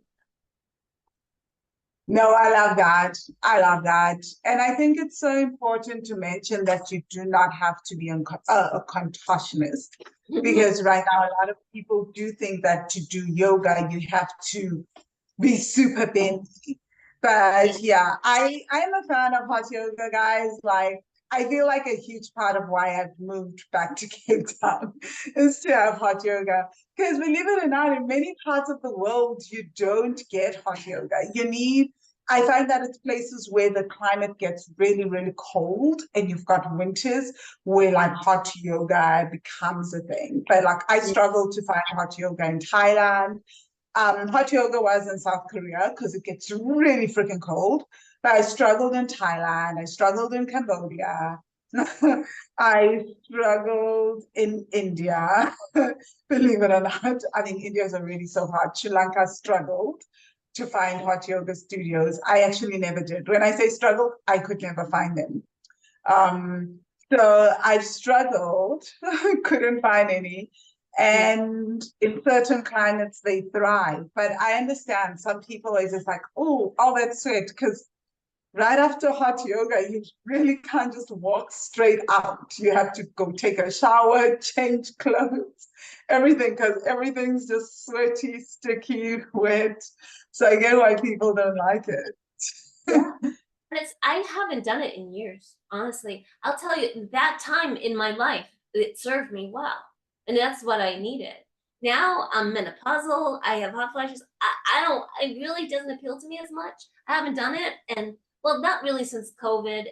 know No, I love that. I love that. And I think it's so important to mention that you do not have to be a contortionist that. because right now a lot of people do think that to do yoga, you have to be super bendy. But yeah, I'm a fan of hot yoga, guys. Like, I feel like a huge part of why I've moved back to Cape Town is to have hot yoga. Because believe it or not, in many parts of the world, you don't get hot yoga. I find that it's places where the climate gets really, really cold and you've got winters where like hot yoga becomes a thing. But like I struggle to find hot yoga in Thailand. Hot yoga was in South Korea because it gets really freaking cold. But I struggled in Thailand. I struggled in Cambodia. I struggled in India. Believe it or not, I think India is already so hot. Sri Lanka struggled to find hot yoga studios. I actually never did. When I say struggled, I could never find them. Um, so I've struggled, couldn't find any. And in certain climates, they thrive. But I understand some people are just like, oh, all that sweat, because right after hot yoga, you really can't just walk straight out. You have to go take a shower, change clothes, everything, because everything's just sweaty, sticky, wet. So I get why people don't like it. Yeah. I haven't done it in years, honestly. I'll tell you, that time in my life, it served me well. And that's what I needed. Now I'm menopausal, I have hot flashes. It really doesn't appeal to me as much. I haven't done it. And well, not really since COVID.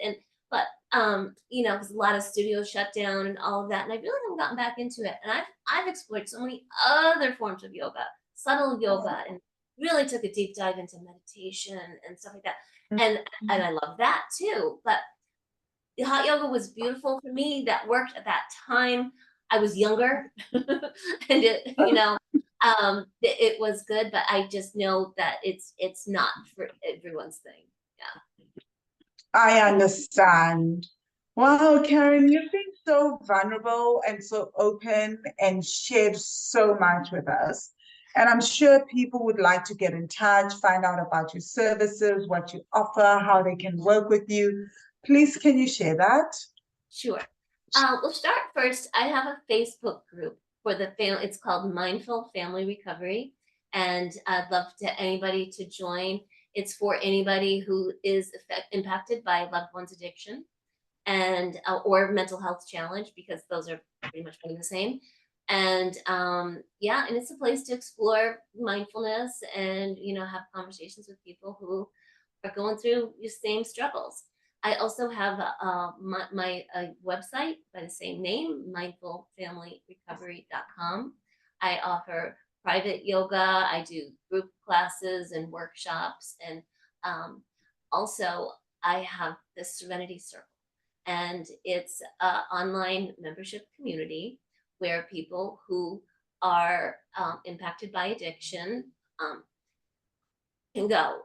But because a lot of studios shut down and all of that. And I really haven't gotten back into it. And I've explored so many other forms of yoga, subtle yoga, and really took a deep dive into meditation and stuff like that. And I love that too. But the hot yoga was beautiful for me. That worked at that time. I was younger, and it was good. But I just know that it's not for everyone's thing. Yeah. I understand. Wow, Karen, you've been so vulnerable and so open and shared so much with us. And I'm sure people would like to get in touch, find out about your services, what you offer, how they can work with you. Please, can you share that? Sure. We'll start first. I have a Facebook group for the family. It's called Mindful Family Recovery. And I'd love anybody to join. It's for anybody who is impacted by loved one's addiction and or mental health challenge, because those are pretty much one and the same. And and it's a place to explore mindfulness and have conversations with people who are going through the same struggles. I also have my website by the same name, mindfulfamilyrecovery.com. I offer private yoga. I do group classes and workshops, and Also, I have the Serenity Circle, and it's an online membership community where people who are impacted by addiction can go.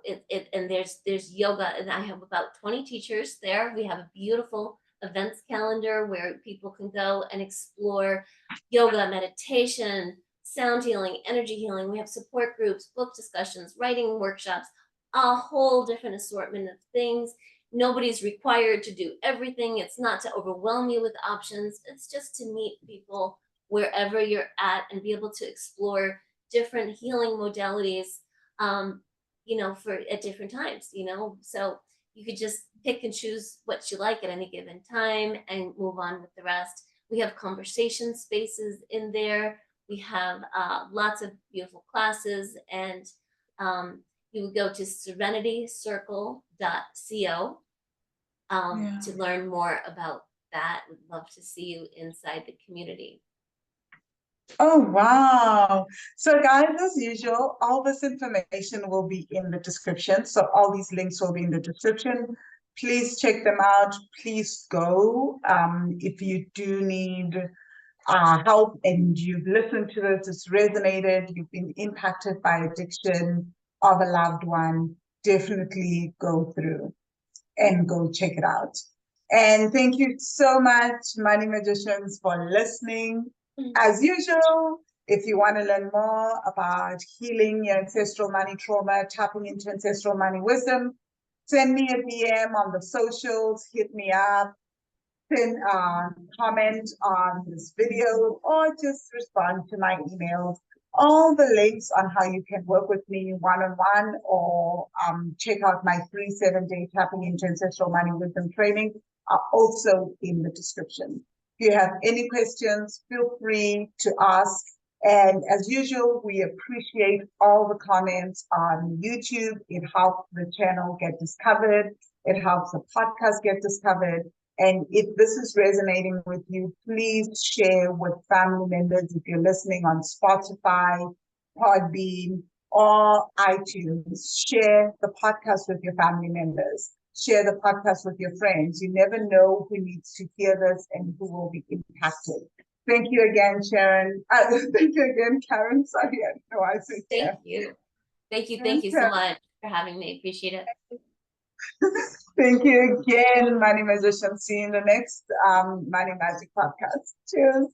And there's yoga, and I have about 20 teachers there. We have a beautiful events calendar where people can go and explore yoga, meditation, sound healing, energy healing. We have support groups, book discussions, writing workshops, a whole different assortment of things. Nobody's required to do everything. It's not to overwhelm you with options. It's just to meet people wherever you're at and be able to explore different healing modalities, for at different times, so you could just pick and choose what you like at any given time and move on with the rest. We have conversation spaces in there. We have lots of beautiful classes, and you would go to serenitycircle.co to learn more about that. We'd love to see you inside the community. Oh, wow. So guys, as usual, all this information will be in the description. So all these links will be in the description. Please check them out. Please go. If you do need help and you've listened to this, it's resonated, you've been impacted by addiction of a loved one, definitely go through and go check it out. And thank you so much, Money Magicians, for listening. As usual, if you want to learn more about healing your ancestral money trauma, tapping into ancestral money wisdom, send me a DM on the socials, hit me up, send a comment on this video, or just respond to my emails. All the links on how you can work with me one-on-one or check out my free 7-day tapping into ancestral money wisdom training are also in the description. If you have any questions, feel free to ask. And as usual, we appreciate all the comments on YouTube. It helps the channel get discovered. It helps the podcast get discovered. And if this is resonating with you, please share with family members. If you're listening on Spotify, Podbean, or iTunes, share the podcast with your family members. Share the podcast with your friends. You never know who needs to hear this and who will be impacted. Thank you again, Sharon. Thank you again, Karen. Sorry, I know I said Thank you. Thank you so much for having me. Appreciate it. Thank you again, Money Magician. See you in the next Money Magic podcast. Cheers.